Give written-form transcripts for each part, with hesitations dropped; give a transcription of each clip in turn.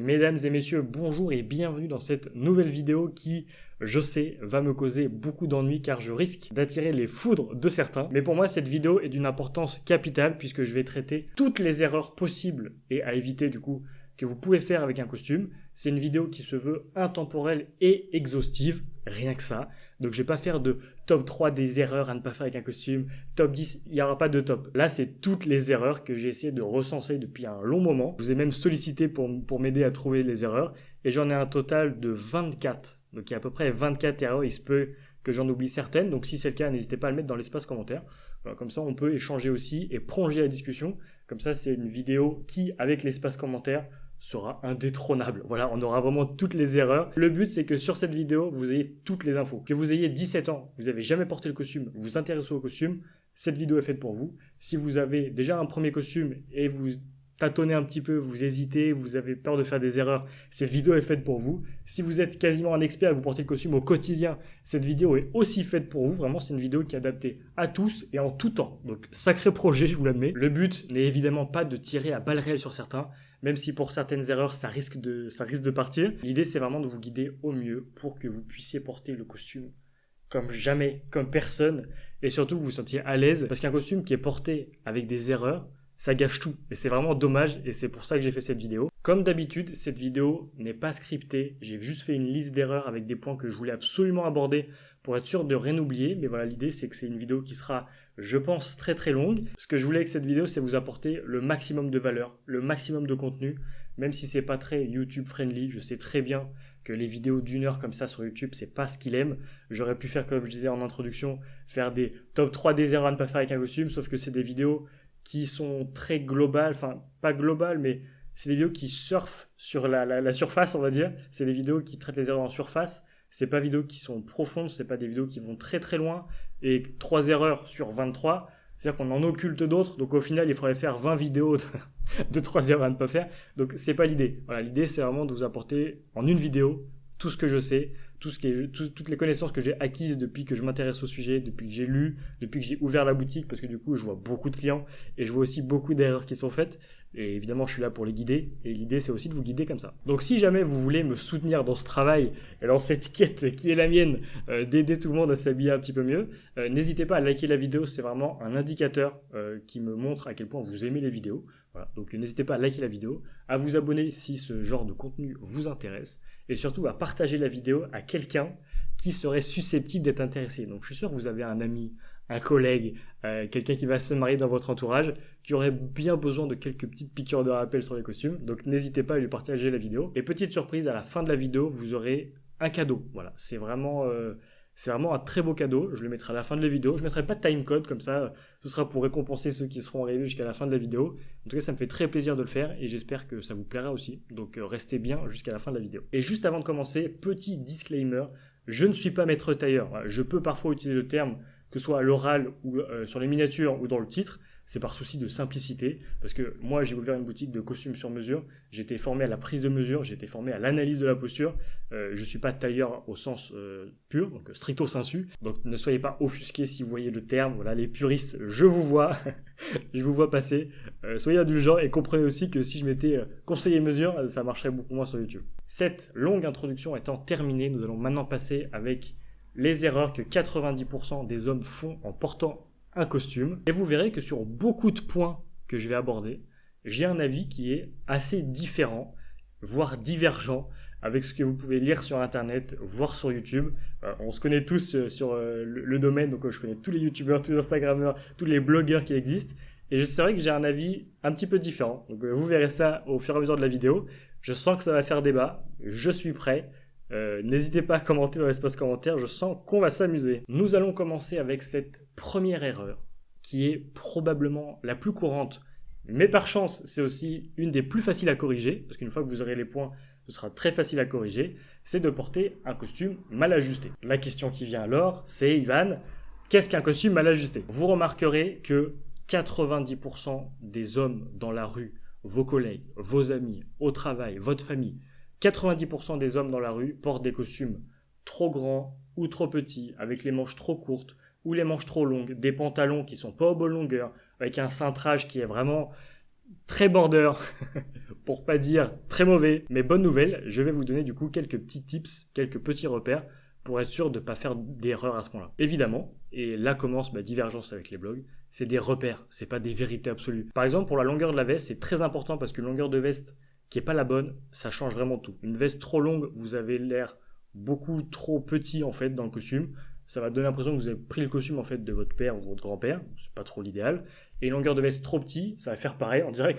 Mesdames et messieurs, bonjour et bienvenue dans cette nouvelle vidéo qui, je sais, va me causer beaucoup d'ennuis car je risque d'attirer les foudres de certains. Mais pour moi, cette vidéo est d'une importance capitale puisque je vais traiter toutes les erreurs possibles et à éviter du coup que vous pouvez faire avec un costume. C'est une vidéo qui se veut intemporelle et exhaustive, rien que ça. Donc je vais pas faire de top 3 des erreurs à ne pas faire avec un costume, top 10, il n'y aura pas de top. Là, c'est toutes les erreurs que j'ai essayé de recenser depuis un long moment. Je vous ai même sollicité pour m'aider à trouver les erreurs et j'en ai un total de 24. Donc il y a à peu près 24 erreurs, il se peut que j'en oublie certaines. Donc si c'est le cas, n'hésitez pas à le mettre dans l'espace commentaire. Voilà, comme ça, on peut échanger aussi et prolonger la discussion. Comme ça, c'est une vidéo qui, avec l'espace commentaire, sera indétrônable. Voilà, on aura vraiment toutes les erreurs. Le but, c'est que sur cette vidéo, vous ayez toutes les infos. Que vous ayez 17 ans, vous n'avez jamais porté le costume, vous vous intéressez au costume, cette vidéo est faite pour vous. Si vous avez déjà un premier costume et vous tâtonnez un petit peu, vous hésitez, vous avez peur de faire des erreurs, cette vidéo est faite pour vous. Si vous êtes quasiment un expert et vous portez le costume au quotidien, cette vidéo est aussi faite pour vous. Vraiment, c'est une vidéo qui est adaptée à tous et en tout temps. Donc, sacré projet, je vous l'admets. Le but n'est évidemment pas de tirer à balles réelles sur certains, même si pour certaines erreurs, ça risque de partir. L'idée, c'est vraiment de vous guider au mieux pour que vous puissiez porter le costume comme jamais, comme personne, et surtout que vous vous sentiez à l'aise, parce qu'un costume qui est porté avec des erreurs, ça gâche tout. Et c'est vraiment dommage, et c'est pour ça que j'ai fait cette vidéo. Comme d'habitude, cette vidéo n'est pas scriptée. J'ai juste fait une liste d'erreurs avec des points que je voulais absolument aborder pour être sûr de rien oublier. Mais voilà, l'idée, c'est que c'est une vidéo qui sera, je pense, très très longue. Ce que je voulais avec cette vidéo, c'est vous apporter le maximum de valeur, le maximum de contenu, même si c'est pas très YouTube friendly. Je sais très bien que les vidéos d'une heure comme ça sur YouTube, c'est pas ce qu'il aime. J'aurais pu faire, comme je disais en introduction, faire des top 3 des erreurs à ne pas faire avec un costume, sauf que c'est des vidéos qui sont très globales, enfin pas globales, mais c'est des vidéos qui surfent sur la surface, on va dire. C'est des vidéos qui traitent les erreurs en surface. C'est pas des vidéos qui sont profondes, c'est pas des vidéos qui vont très très loin. Et 3 erreurs sur 23, c'est-à-dire qu'on en occulte d'autres. Donc au final, il faudrait faire 20 vidéos de 3 erreurs à ne pas faire. Donc c'est pas l'idée. Voilà, l'idée c'est vraiment de vous apporter en une vidéo tout ce que je sais, toutes les connaissances que j'ai acquises depuis que je m'intéresse au sujet, depuis que j'ai lu, depuis que j'ai ouvert la boutique, parce que du coup je vois beaucoup de clients et je vois aussi beaucoup d'erreurs qui sont faites. Et évidemment, je suis là pour les guider. Et l'idée, c'est aussi de vous guider comme ça. Donc, si jamais vous voulez me soutenir dans ce travail et dans cette quête qui est la mienne, d'aider tout le monde à s'habiller un petit peu mieux, n'hésitez pas à liker la vidéo. C'est vraiment un indicateur qui me montre à quel point vous aimez les vidéos. Voilà. Donc, n'hésitez pas à liker la vidéo, à vous abonner si ce genre de contenu vous intéresse, et surtout à partager la vidéo à quelqu'un qui serait susceptible d'être intéressé. Donc, je suis sûr que vous avez un ami, un collègue, quelqu'un qui va se marier dans votre entourage, qui aurait bien besoin de quelques petites piqûres de rappel sur les costumes. Donc n'hésitez pas à lui partager la vidéo. Et petite surprise, à la fin de la vidéo, vous aurez un cadeau. Voilà, c'est vraiment un très beau cadeau. Je le mettrai à la fin de la vidéo. Je ne mettrai pas de timecode, comme ça, ce sera pour récompenser ceux qui seront arrivés jusqu'à la fin de la vidéo. En tout cas, ça me fait très plaisir de le faire et j'espère que ça vous plaira aussi. Donc restez bien jusqu'à la fin de la vidéo. Et juste avant de commencer, petit disclaimer, je ne suis pas maître tailleur. Voilà, je peux parfois utiliser le terme que ce soit à l'oral ou sur les miniatures ou dans le titre, c'est par souci de simplicité, parce que moi j'ai ouvert une boutique de costumes sur mesure, j'ai été formé à la prise de mesure, j'ai été formé à l'analyse de la posture, je suis pas tailleur au sens pur, donc stricto sensu, donc ne soyez pas offusqués si vous voyez le terme, voilà, les puristes, je vous vois, je vous vois passer, soyez indulgents et comprenez aussi que si je m'étais conseiller mesure, ça marcherait beaucoup moins sur YouTube. Cette longue introduction étant terminée, nous allons maintenant passer avec les erreurs que 90% des hommes font en portant un costume. Et vous verrez que sur beaucoup de points que je vais aborder, j'ai un avis qui est assez différent, voire divergent, avec ce que vous pouvez lire sur Internet, voir sur YouTube. On se connaît tous sur le domaine, donc je connais tous les YouTubeurs, tous les Instagrammeurs, tous les blogueurs qui existent. Et c'est vrai que j'ai un avis un petit peu différent. Donc vous verrez ça au fur et à mesure de la vidéo. Je sens que ça va faire débat, je suis prêt. N'hésitez pas à commenter dans l'espace commentaire, je sens qu'on va s'amuser. Nous allons commencer avec cette première erreur, qui est probablement la plus courante, mais par chance, c'est aussi une des plus faciles à corriger, parce qu'une fois que vous aurez les points, ce sera très facile à corriger, c'est de porter un costume mal ajusté. La question qui vient alors, c'est Ivan, qu'est-ce qu'un costume mal ajusté? Vous remarquerez que 90% des hommes dans la rue, vos collègues, vos amis, au travail, votre famille, 90% des hommes dans la rue portent des costumes trop grands ou trop petits, avec les manches trop courtes ou les manches trop longues, des pantalons qui sont pas aux bonnes longueurs, avec un cintrage qui est vraiment très border, pour pas dire très mauvais. Mais bonne nouvelle, je vais vous donner du coup quelques petits tips, quelques petits repères pour être sûr de ne pas faire d'erreur à ce moment-là. Évidemment, et là commence ma divergence avec les blogs, c'est des repères, c'est pas des vérités absolues. Par exemple, pour la longueur de la veste, c'est très important parce qu'une longueur de veste qui est pas la bonne, ça change vraiment tout. Une veste trop longue, vous avez l'air beaucoup trop petit en fait dans le costume. Ça va donner l'impression que vous avez pris le costume en fait de votre père ou votre grand-père, c'est pas trop l'idéal. Et une longueur de veste trop petite, ça va faire pareil, on dirait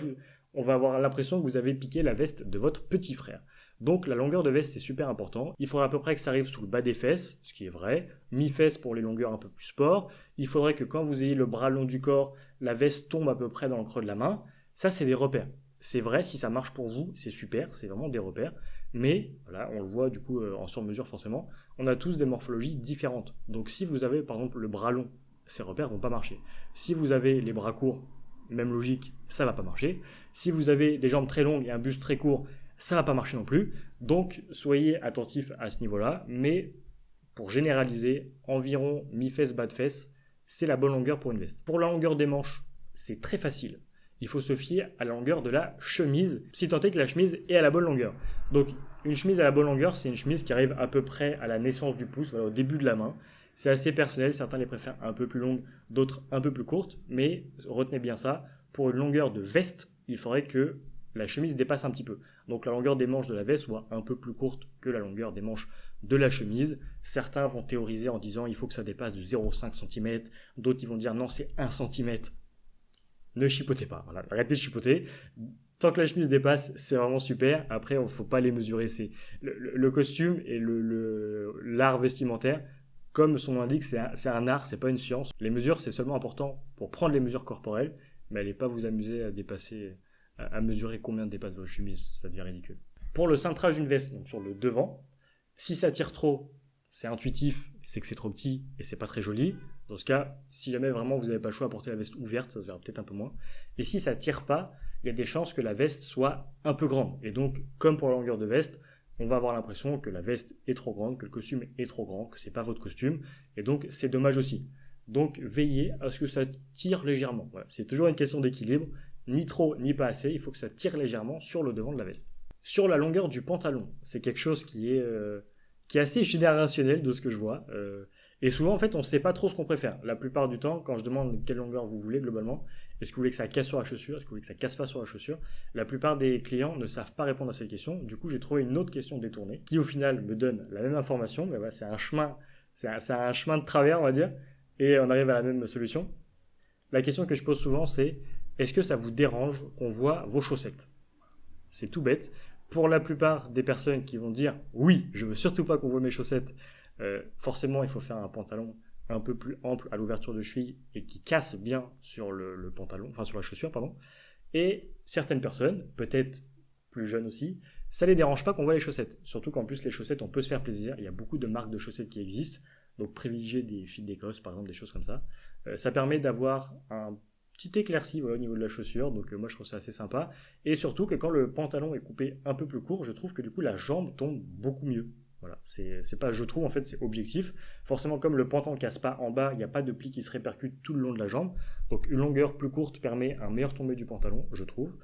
on va avoir l'impression que vous avez piqué la veste de votre petit frère. Donc la longueur de veste c'est super important. Il faudrait à peu près que ça arrive sous le bas des fesses, ce qui est vrai. Mi-fesses pour les longueurs un peu plus sport. Il faudrait que quand vous ayez le bras long du corps, la veste tombe à peu près dans le creux de la main. Ça c'est des repères. C'est vrai, si ça marche pour vous, c'est super, c'est vraiment des repères. Mais, voilà, on le voit du coup en sur-mesure forcément, on a tous des morphologies différentes. Donc si vous avez par exemple le bras long, ces repères vont pas marcher. Si vous avez les bras courts, même logique, ça va pas marcher. Si vous avez des jambes très longues et un buste très court, ça va pas marcher non plus. Donc soyez attentifs à ce niveau-là, mais pour généraliser, environ mi-fesse, bas de fesse, c'est la bonne longueur pour une veste. Pour la longueur des manches, c'est très facile. Il faut se fier à la longueur de la chemise, si tant est que la chemise est à la bonne longueur. Donc une chemise à la bonne longueur, c'est une chemise qui arrive à peu près à la naissance du pouce, voilà, au début de la main. C'est assez personnel, certains les préfèrent un peu plus longues, d'autres un peu plus courtes, mais retenez bien ça, pour une longueur de veste, il faudrait que la chemise dépasse un petit peu. Donc la longueur des manches de la veste soit un peu plus courte que la longueur des manches de la chemise. Certains vont théoriser en disant il faut que ça dépasse de 0,5 cm, d'autres ils vont dire non c'est 1 cm. Ne chipotez pas, voilà. Arrêtez de chipoter. Tant que la chemise dépasse, c'est vraiment super. Après, il ne faut pas les mesurer. C'est le costume et l'art vestimentaire, comme son nom l'indique, c'est un art, c'est pas une science. Les mesures, c'est seulement important pour prendre les mesures corporelles, mais n'allez pas vous amuser à mesurer combien dépasse votre chemise, ça devient ridicule. Pour le cintrage d'une veste, donc sur le devant, si ça tire trop, c'est intuitif, c'est que c'est trop petit et c'est pas très joli. Dans ce cas, si jamais vraiment vous n'avez pas le choix à porter la veste ouverte, ça se verra peut-être un peu moins. Et si ça tire pas, il y a des chances que la veste soit un peu grande. Et donc, comme pour la longueur de veste, on va avoir l'impression que la veste est trop grande, que le costume est trop grand, que c'est pas votre costume. Et donc, c'est dommage aussi. Donc, veillez à ce que ça tire légèrement. Voilà. C'est toujours une question d'équilibre. Ni trop, ni pas assez. Il faut que ça tire légèrement sur le devant de la veste. Sur la longueur du pantalon, c'est quelque chose qui est assez générationnel de ce que je vois. Et souvent, en fait, on ne sait pas trop ce qu'on préfère. La plupart du temps, quand je demande quelle longueur vous voulez globalement, est-ce que vous voulez que ça casse sur la chaussure, est-ce que vous voulez que ça casse pas sur la chaussure, la plupart des clients ne savent pas répondre à cette question. Du coup, j'ai trouvé une autre question détournée qui, au final, me donne la même information. Mais voilà, c'est un chemin de travers, on va dire, et on arrive à la même solution. La question que je pose souvent, c'est est-ce que ça vous dérange qu'on voit vos chaussettes? C'est tout bête. Pour la plupart des personnes qui vont dire oui, je veux surtout pas qu'on voit mes chaussettes, forcément il faut faire un pantalon un peu plus ample à l'ouverture de cheville et qui casse bien sur le pantalon, enfin sur la chaussure, pardon. Et certaines personnes, peut-être plus jeunes aussi, ça les dérange pas qu'on voit les chaussettes. Surtout qu'en plus les chaussettes, on peut se faire plaisir. Il y a beaucoup de marques de chaussettes qui existent, donc privilégiez des fils d'Écosse par exemple, des choses comme ça. Ça permet d'avoir un petit éclairci voilà, au niveau de la chaussure, donc moi je trouve ça assez sympa. Et surtout que quand le pantalon est coupé un peu plus court, je trouve que du coup la jambe tombe beaucoup mieux. Voilà, c'est pas je trouve, en fait c'est objectif. Forcément comme le pantalon ne casse pas en bas, il n'y a pas de pli qui se répercute tout le long de la jambe. Donc une longueur plus courte permet un meilleur tombé du pantalon, je trouve.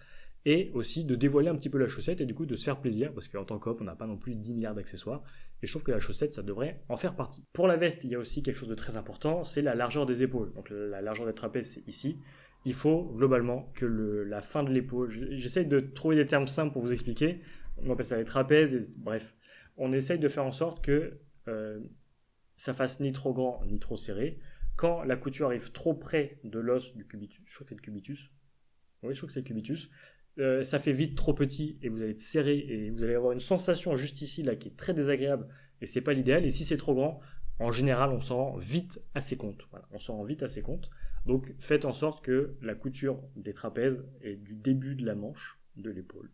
Et aussi de dévoiler un petit peu la chaussette et du coup de se faire plaisir, parce qu'en tant qu'homme, on n'a pas non plus 10 milliards d'accessoires. Et je trouve que la chaussette, ça devrait en faire partie. Pour la veste, il y a aussi quelque chose de très important, c'est la largeur des épaules. Donc la largeur des trapèzes, c'est ici. Il faut globalement que la fin de l'épaule, j'essaye de trouver des termes simples pour vous expliquer, on appelle ça les trapèzes, et, bref, on essaye de faire en sorte que ça fasse ni trop grand ni trop serré. Quand la couture arrive trop près de l'os du cubitus, je crois que c'est le cubitus, oui je crois que c'est le cubitus, ça fait vite trop petit et vous allez être serré et vous allez avoir une sensation juste ici là qui est très désagréable et c'est pas l'idéal. Et si c'est trop grand, en général on s'en rend vite assez compte. Voilà, on s'en rend vite assez compte. Donc faites en sorte que la couture des trapèzes et du début de la manche de l'épaule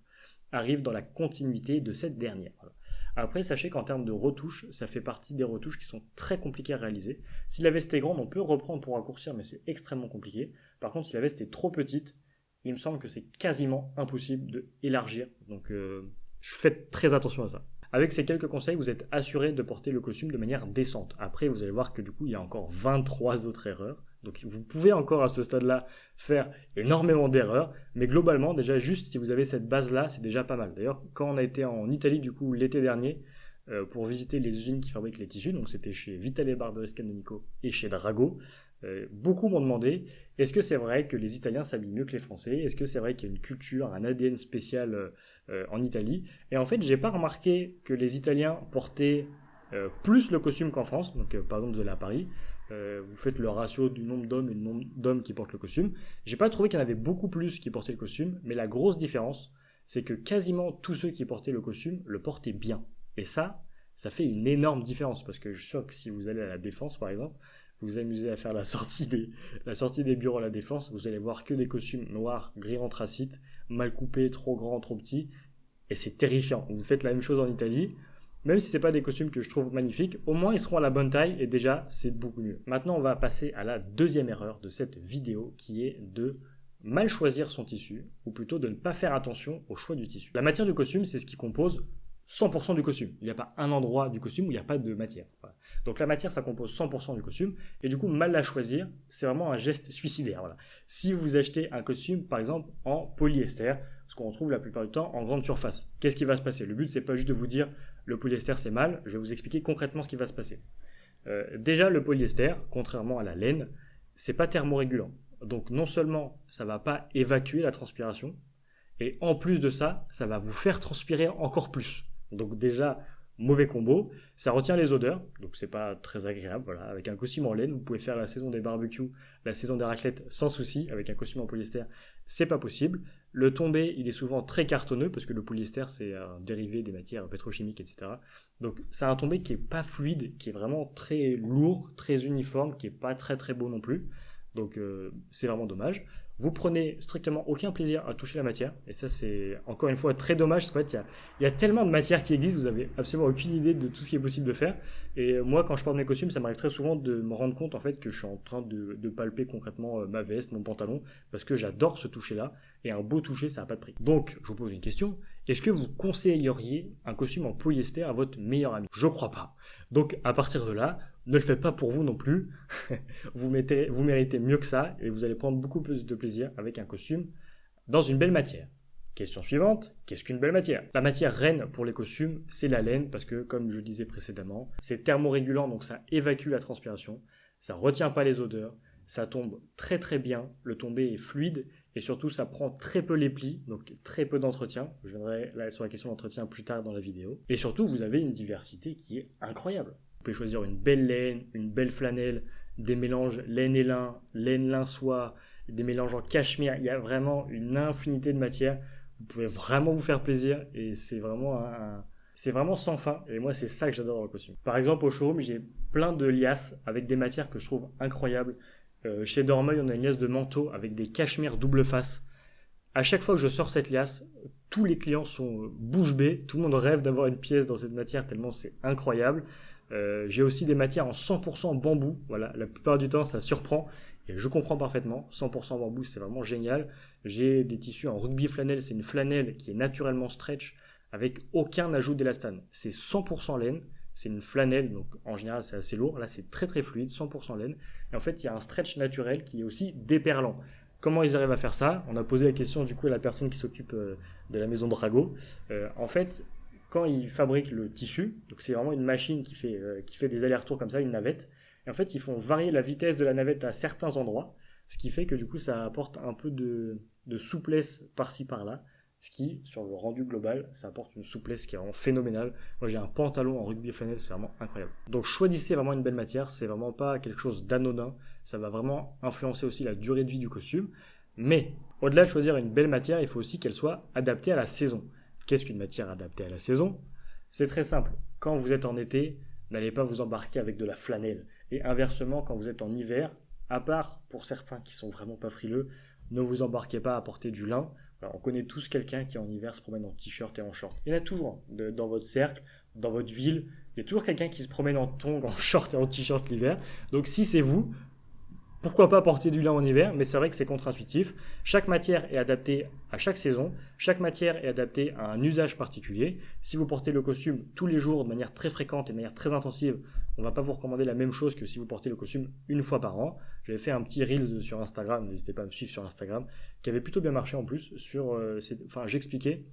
arrive dans la continuité de cette dernière. Voilà. Après, sachez qu'en termes de retouches, ça fait partie des retouches qui sont très compliquées à réaliser. Si la veste est grande, on peut reprendre pour raccourcir, mais c'est extrêmement compliqué. Par contre, si la veste est trop petite, il me semble que c'est quasiment impossible d'élargir. Donc, faites très attention à ça. Avec ces quelques conseils, vous êtes assuré de porter le costume de manière décente. Après, vous allez voir que du coup, il y a encore 23 autres erreurs. Donc vous pouvez encore à ce stade-là faire énormément d'erreurs, mais globalement, déjà juste si vous avez cette base-là, c'est déjà pas mal. D'ailleurs, quand on a été en Italie du coup l'été dernier, pour visiter les usines qui fabriquent les tissus, donc c'était chez Vitale Barberis Cannonico et chez Drago, beaucoup m'ont demandé, est-ce que c'est vrai que les Italiens s'habillent mieux que les Français? Est-ce que c'est vrai qu'il y a une culture, un ADN spécial en Italie? Et en fait, j'ai pas remarqué que les Italiens portaient plus le costume qu'en France. Donc par exemple, vous allez à Paris, vous faites le ratio du nombre d'hommes et du nombre d'hommes qui portent le costume. J'ai pas trouvé qu'il y en avait beaucoup plus qui portaient le costume, mais la grosse différence, c'est que quasiment tous ceux qui portaient le costume le portaient bien. Et ça fait une énorme différence, parce que je suis sûr que si vous allez à la Défense, par exemple, vous vous amusez à faire la sortie des bureaux à la Défense, vous allez voir que des costumes noirs, gris anthracite, mal coupés, trop grands, trop petits, et c'est terrifiant. Vous faites la même chose en Italie, même si ce n'est pas des costumes que je trouve magnifiques, au moins ils seront à la bonne taille, et déjà, c'est beaucoup mieux. Maintenant, on va passer à la deuxième erreur de cette vidéo, qui est de mal choisir son tissu, ou plutôt de ne pas faire attention au choix du tissu. La matière du costume, c'est ce qui compose 100% du costume. Il n'y a pas un endroit du costume où il n'y a pas de matière. Voilà. Donc la matière, ça compose 100% du costume. Et du coup, mal la choisir, c'est vraiment un geste suicidaire. Voilà. Si vous achetez un costume, par exemple, en polyester, ce qu'on retrouve la plupart du temps en grande surface, qu'est-ce qui va se passer? Le but, c'est pas juste de vous dire le polyester, c'est mal. Je vais vous expliquer concrètement ce qui va se passer. Déjà, le polyester, contrairement à la laine, c'est pas thermorégulant. Donc non seulement ça va pas évacuer la transpiration, et en plus de ça, ça va vous faire transpirer encore plus. Donc déjà, mauvais combo. Ça retient les odeurs, donc c'est pas très agréable. Voilà. Avec un costume en laine, vous pouvez faire la saison des barbecues, la saison des raclettes sans souci. Avec un costume en polyester, c'est pas possible. Le tombé, il est souvent très cartonneux, parce que le polyester, c'est un dérivé des matières pétrochimiques, etc. Donc c'est un tombé qui est pas fluide, qui est vraiment très lourd, très uniforme, qui est pas très très beau non plus. Donc c'est vraiment dommage. Vous prenez strictement aucun plaisir à toucher la matière, et ça c'est encore une fois très dommage, parce qu'en fait il y a tellement de matières qui existent, vous avez absolument aucune idée de tout ce qui est possible de faire. Et moi, quand je porte mes costumes, ça m'arrive très souvent de me rendre compte en fait que je suis en train de palper concrètement ma veste, mon pantalon, parce que j'adore ce toucher là, et un beau toucher, ça n'a pas de prix. Donc je vous pose une question: est-ce que vous conseilleriez un costume en polyester à votre meilleur ami? Je crois pas. Donc à partir de là, ne le faites pas pour vous non plus. Vous méritez mieux que ça, et vous allez prendre beaucoup plus de plaisir avec un costume dans une belle matière. Question suivante, qu'est-ce qu'une belle matière? La matière reine pour les costumes, c'est la laine, parce que comme je disais précédemment, c'est thermorégulant, donc ça évacue la transpiration, ça retient pas les odeurs, ça tombe très très bien, le tombé est fluide, et surtout ça prend très peu les plis, donc très peu d'entretien. Je viendrai là sur la question d'entretien plus tard dans la vidéo. Et surtout, vous avez une diversité qui est incroyable. Vous pouvez choisir une belle laine, une belle flanelle, des mélanges laine et lin, laine soie, des mélanges en cachemire. Il y a vraiment une infinité de matières. Vous pouvez vraiment vous faire plaisir, et c'est vraiment sans fin. Et moi, c'est ça que j'adore dans le costume. Par exemple, au showroom, j'ai plein de liasses avec des matières que je trouve incroyables. Chez Dormeuil, on a une liasse de manteau avec des cachemires double face. À chaque fois que je sors cette liasse, tous les clients sont bouche bée. Tout le monde rêve d'avoir une pièce dans cette matière tellement c'est incroyable. J'ai aussi des matières en 100% bambou. Voilà, la plupart du temps, ça surprend. Et je comprends parfaitement. 100% bambou, c'est vraiment génial. J'ai des tissus en rugby flanelle. C'est une flanelle qui est naturellement stretch avec aucun ajout d'élastane. C'est 100% laine. C'est une flanelle, donc en général c'est assez lourd. Là c'est très très fluide, 100% laine. Et en fait il y a un stretch naturel qui est aussi déperlant. Comment ils arrivent à faire ça? On a posé la question du coup à la personne qui s'occupe de la maison Drago. En fait, quand ils fabriquent le tissu, donc c'est vraiment une machine qui fait des allers-retours comme ça, une navette. Et en fait ils font varier la vitesse de la navette à certains endroits, ce qui fait que du coup ça apporte un peu de souplesse par-ci par-là. Ce qui, sur le rendu global, ça apporte une souplesse qui est vraiment phénoménale. Moi, j'ai un pantalon en rugby flanelle, c'est vraiment incroyable. Donc, choisissez vraiment une belle matière. C'est vraiment pas quelque chose d'anodin. Ça va vraiment influencer aussi la durée de vie du costume. Mais, au-delà de choisir une belle matière, il faut aussi qu'elle soit adaptée à la saison. Qu'est-ce qu'une matière adaptée à la saison? C'est très simple. Quand vous êtes en été, n'allez pas vous embarquer avec de la flanelle. Et inversement, quand vous êtes en hiver, à part pour certains qui sont vraiment pas frileux, ne vous embarquez pas à porter du lin. Alors, on connaît tous quelqu'un qui en hiver se promène en t-shirt et en short. Il y en a toujours dans votre cercle, dans votre ville. Il y a toujours quelqu'un qui se promène en tongs, en short et en t-shirt l'hiver. Donc si c'est vous, pourquoi pas porter du lin en hiver? Mais c'est vrai que c'est contre-intuitif. Chaque matière est adaptée à chaque saison. Chaque matière est adaptée à un usage particulier. Si vous portez le costume tous les jours de manière très fréquente et de manière très intensive, on va pas vous recommander la même chose que si vous portez le costume une fois par an. J'avais fait un petit Reels sur Instagram, n'hésitez pas à me suivre sur Instagram, qui avait plutôt bien marché en plus. J'expliquais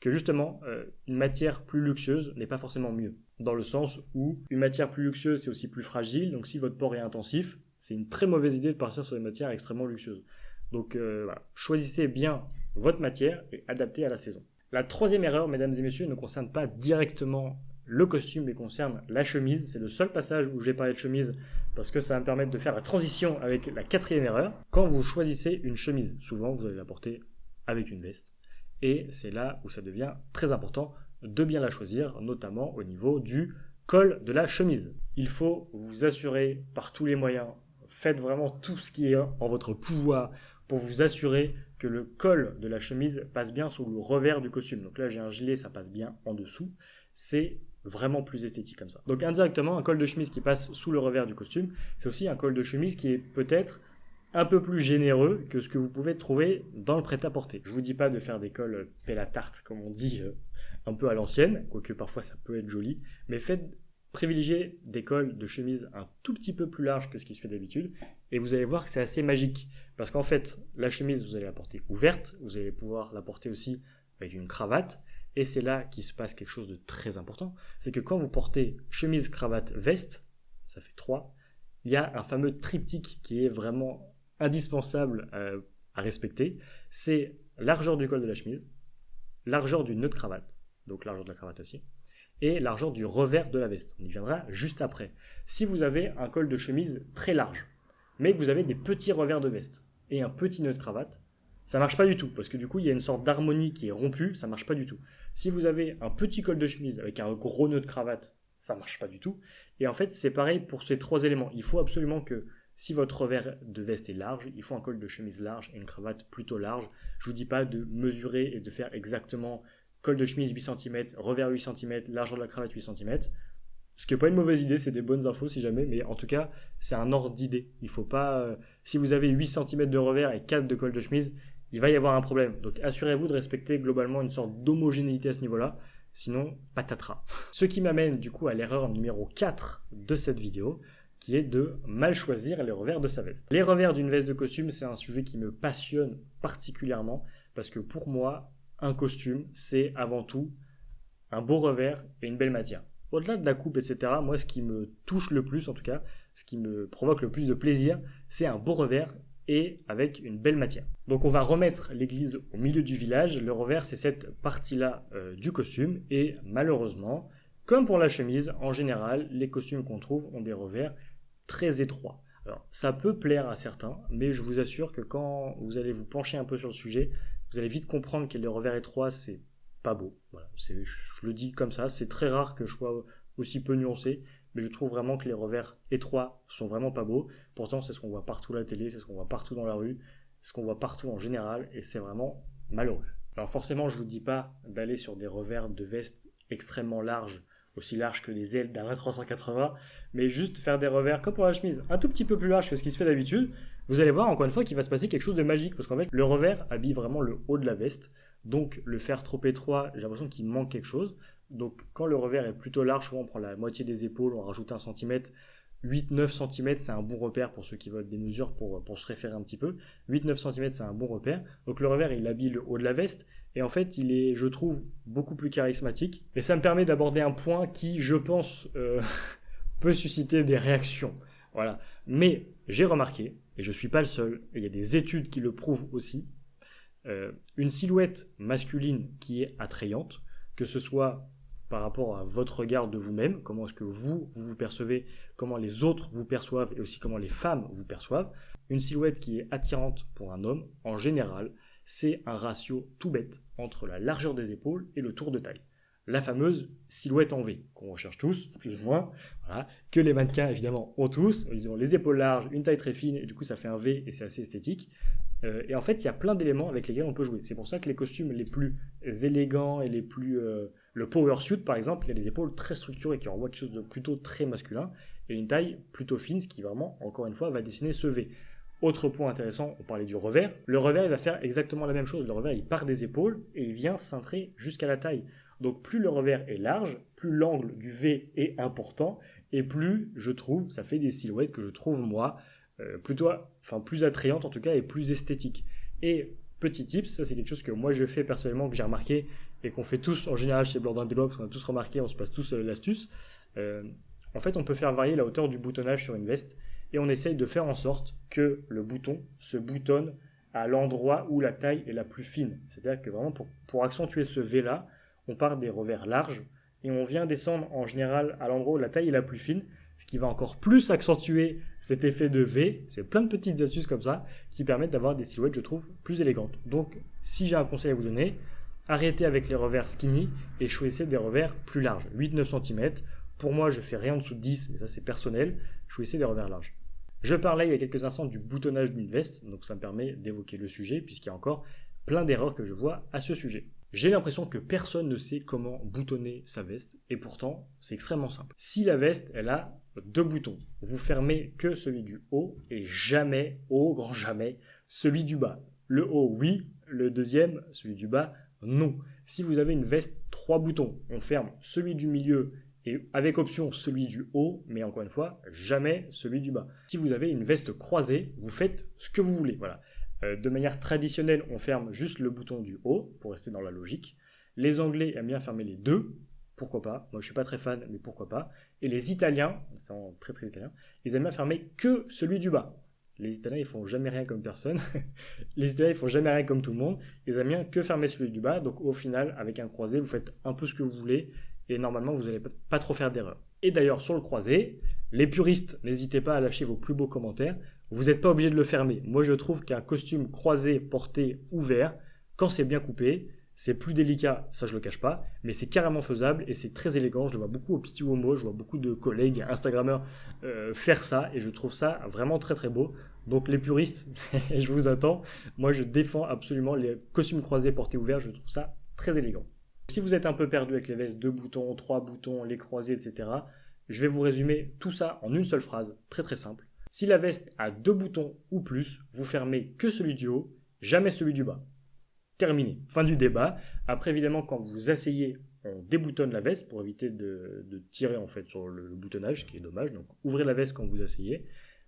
que justement, une matière plus luxueuse n'est pas forcément mieux. Dans le sens où une matière plus luxueuse, c'est aussi plus fragile. Donc si votre port est intensif, c'est une très mauvaise idée de partir sur des matières extrêmement luxueuses. Donc voilà, choisissez bien votre matière et adaptez à la saison. La troisième erreur, mesdames et messieurs, ne concerne pas directement le costume, mais concerne la chemise. C'est le seul passage où j'ai parlé de chemise parce que ça va me permettre de faire la transition avec la quatrième erreur. Quand vous choisissez une chemise, souvent vous allez la porter avec une veste. Et c'est là où ça devient très important de bien la choisir, notamment au niveau du col de la chemise. Il faut vous assurer par tous les moyens, faites vraiment tout ce qui est en votre pouvoir pour vous assurer que le col de la chemise passe bien sous le revers du costume. Donc là, j'ai un gilet, ça passe bien en dessous. C'est vraiment plus esthétique comme ça. Donc indirectement, un col de chemise qui passe sous le revers du costume, c'est aussi un col de chemise qui est peut-être un peu plus généreux que ce que vous pouvez trouver dans le prêt-à-porter. Je vous dis pas de faire des cols pelle à tarte, comme on dit, un peu à l'ancienne, quoique parfois ça peut être joli, mais privilégier des cols de chemise un tout petit peu plus larges que ce qui se fait d'habitude, et vous allez voir que c'est assez magique. Parce qu'en fait, la chemise, vous allez la porter ouverte, vous allez pouvoir la porter aussi avec une cravate, et c'est là qu'il se passe quelque chose de très important, c'est que quand vous portez chemise, cravate, veste, ça fait 3, il y a un fameux triptyque qui est vraiment indispensable à respecter, c'est largeur du col de la chemise, largeur du nœud de cravate, donc largeur de la cravate aussi, et largeur du revers de la veste. On y viendra juste après. Si vous avez un col de chemise très large, mais que vous avez des petits revers de veste et un petit nœud de cravate, ça marche pas du tout, parce que du coup, il y a une sorte d'harmonie qui est rompue, ça marche pas du tout. Si vous avez un petit col de chemise avec un gros nœud de cravate, ça marche pas du tout. Et en fait, c'est pareil pour ces 3 éléments. Il faut absolument que, si votre revers de veste est large, il faut un col de chemise large et une cravate plutôt large. Je vous dis pas de mesurer et de faire exactement col de chemise 8 cm, revers 8 cm, largeur de la cravate 8 cm. Ce qui n'est pas une mauvaise idée, c'est des bonnes infos si jamais, mais en tout cas, c'est un ordre d'idée. Il faut pas, si vous avez 8 cm de revers et 4 de col de chemise, il va y avoir un problème. Donc assurez-vous de respecter globalement une sorte d'homogénéité à ce niveau-là, sinon patatras. Ce qui m'amène du coup à l'erreur numéro 4 de cette vidéo, qui est de mal choisir les revers de sa veste. Les revers d'une veste de costume, c'est un sujet qui me passionne particulièrement, parce que pour moi, un costume, c'est avant tout un beau revers et une belle matière. Au-delà de la coupe, etc., moi, ce qui me touche le plus, en tout cas, ce qui me provoque le plus de plaisir, c'est un beau revers et avec une belle matière. Donc on va remettre l'église au milieu du village. Le revers, c'est cette partie-là du costume. Et malheureusement, comme pour la chemise, en général, les costumes qu'on trouve ont des revers très étroits. Alors, ça peut plaire à certains, mais je vous assure que quand vous allez vous pencher un peu sur le sujet, vous allez vite comprendre que les revers étroits, c'est pas beau. Voilà, je le dis comme ça, c'est très rare que je sois aussi peu nuancé, mais je trouve vraiment que les revers étroits sont vraiment pas beaux. Pourtant, c'est ce qu'on voit partout à la télé, c'est ce qu'on voit partout dans la rue, c'est ce qu'on voit partout en général, et c'est vraiment malheureux. Alors forcément, je vous dis pas d'aller sur des revers de veste extrêmement larges, aussi larges que les ailes d'un 380, mais juste faire des revers comme pour la chemise, un tout petit peu plus large que ce qui se fait d'habitude. Vous allez voir encore une fois qu'il va se passer quelque chose de magique, parce qu'en fait, le revers habille vraiment le haut de la veste, donc le faire trop étroit, j'ai l'impression qu'il manque quelque chose. Donc quand le revers est plutôt large, souvent on prend la moitié des épaules, on rajoute 1 cm, 8-9 cm c'est un bon repère pour ceux qui veulent des mesures pour se référer un petit peu. 8-9 cm c'est un bon repère. Donc le revers il habille le haut de la veste et en fait il est, je trouve, beaucoup plus charismatique. Et ça me permet d'aborder un point qui, je pense, peut susciter des réactions. Voilà. Mais j'ai remarqué, et je ne suis pas le seul, et il y a des études qui le prouvent aussi, une silhouette masculine qui est attrayante, que ce soit par rapport à votre regard de vous-même, comment est-ce que vous vous percevez, comment les autres vous perçoivent et aussi comment les femmes vous perçoivent. Une silhouette qui est attirante pour un homme, en général, c'est un ratio tout bête entre la largeur des épaules et le tour de taille. La fameuse silhouette en V, qu'on recherche tous, plus ou moins, voilà, que les mannequins évidemment ont tous. Ils ont les épaules larges, une taille très fine, et du coup ça fait un V et c'est assez esthétique. Et en fait, il y a plein d'éléments avec lesquels on peut jouer. C'est pour ça que les costumes les plus élégants et les plus... le power suit, par exemple, il y a des épaules très structurées qui renvoient quelque chose de plutôt très masculin et une taille plutôt fine, ce qui vraiment, encore une fois, va dessiner ce V. Autre point intéressant, on parlait du revers. Le revers, il va faire exactement la même chose. Le revers, il part des épaules et il vient cintrer jusqu'à la taille. Donc plus le revers est large, plus l'angle du V est important et plus je trouve, ça fait des silhouettes que je trouve moi plutôt, enfin plus attrayantes en tout cas et plus esthétiques. Et petit tips, ça c'est quelque chose que moi je fais personnellement, que j'ai remarqué et qu'on fait tous en général chez Blordin Débat, parce qu'on a tous remarqué, on se passe tous l'astuce. En fait, on peut faire varier la hauteur du boutonnage sur une veste et on essaye de faire en sorte que le bouton se boutonne à l'endroit où la taille est la plus fine. C'est-à-dire que vraiment pour accentuer ce V-là, on part des revers larges et on vient descendre en général à l'endroit où la taille est la plus fine, ce qui va encore plus accentuer cet effet de V. C'est plein de petites astuces comme ça qui permettent d'avoir des silhouettes, je trouve, plus élégantes. Donc, si j'ai un conseil à vous donner, arrêtez avec les revers skinny et choisissez des revers plus larges, 8-9 cm. Pour moi, je fais rien en dessous de 10, mais ça c'est personnel, choisissez des revers larges. Je parlais il y a quelques instants du boutonnage d'une veste, donc ça me permet d'évoquer le sujet, puisqu'il y a encore plein d'erreurs que je vois à ce sujet. J'ai l'impression que personne ne sait comment boutonner sa veste, et pourtant, c'est extrêmement simple. Si la veste, elle a 2 boutons, vous fermez que celui du haut, et jamais, au grand jamais, celui du bas. Le haut, oui, le deuxième, celui du bas, non. Si vous avez une veste 3 boutons, on ferme celui du milieu, et avec option celui du haut, mais encore une fois, jamais celui du bas. Si vous avez une veste croisée, vous faites ce que vous voulez, voilà. De manière traditionnelle, on ferme juste le bouton du haut, pour rester dans la logique. Les Anglais aiment bien fermer les deux, pourquoi pas. Moi, je suis pas très fan, mais pourquoi pas. Et les Italiens, c'est très très italien, ils aiment bien fermer que celui du bas. Les Italiens, ils font jamais rien comme personne. Les Italiens, ils font jamais rien comme tout le monde. Ils aiment bien que fermer celui du bas. Donc, au final, avec un croisé, vous faites un peu ce que vous voulez. Et normalement, vous n'allez pas trop faire d'erreur. Et d'ailleurs, sur le croisé, les puristes, n'hésitez pas à lâcher vos plus beaux commentaires. Vous n'êtes pas obligé de le fermer. Moi, je trouve qu'un costume croisé, porté, ouvert, quand c'est bien coupé, c'est plus délicat, ça je le cache pas, mais c'est carrément faisable et c'est très élégant. Je le vois beaucoup au Petit Homo, je vois beaucoup de collègues Instagrammeurs faire ça et je trouve ça vraiment très très beau. Donc les puristes, je vous attends. Moi, je défends absolument les costumes croisés portés ouverts, je trouve ça très élégant. Si vous êtes un peu perdu avec les vestes 2 boutons, 3 boutons, les croisés, etc., je vais vous résumer tout ça en une seule phrase, très très simple. Si la veste a 2 boutons ou plus, vous fermez que celui du haut, jamais celui du bas. Terminé. Fin du débat. Après, évidemment, quand vous vous asseyez, on déboutonne la veste pour éviter de tirer en fait sur le boutonnage, ce qui est dommage. Donc, ouvrez la veste quand vous asseyez.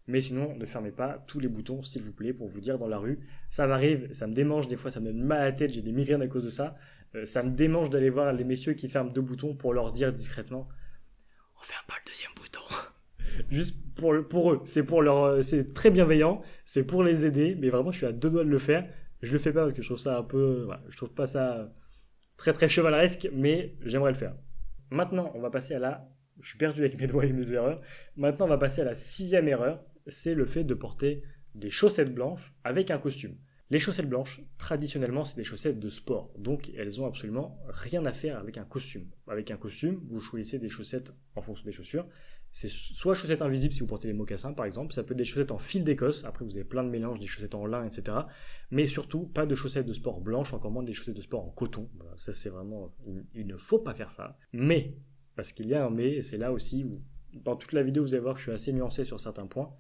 Mais sinon, ne fermez pas tous les boutons, s'il vous plaît, pour vous dire dans la rue. Ça m'arrive, ça me démange, des fois ça me donne mal à la tête, j'ai des migraines à cause de ça. Ça me démange d'aller voir les messieurs qui ferment 2 boutons pour leur dire discrètement « On ferme pas le deuxième bouton !» Juste pour eux, c'est très bienveillant, c'est pour les aider, mais vraiment je suis à 2 doigts de le faire. Je le fais pas parce que je trouve ça un peu, voilà, je trouve pas ça très très chevaleresque, mais j'aimerais le faire. Maintenant, on va passer je suis perdu avec mes doigts et mes erreurs. Maintenant, on va passer à la 6e erreur, c'est le fait de porter des chaussettes blanches avec un costume. Les chaussettes blanches, traditionnellement, c'est des chaussettes de sport, donc elles ont absolument rien à faire avec un costume. Avec un costume, vous choisissez des chaussettes en fonction des chaussures. C'est soit chaussettes invisibles si vous portez des mocassins par exemple, ça peut être des chaussettes en fil d'Écosse, après vous avez plein de mélanges, des chaussettes en lin, etc. Mais surtout, pas de chaussettes de sport blanches, encore moins des chaussettes de sport en coton. Voilà, ça c'est vraiment, il ne faut pas faire ça. Mais, parce qu'il y a un mais, et c'est là aussi où, dans toute la vidéo vous allez voir que je suis assez nuancé sur certains points,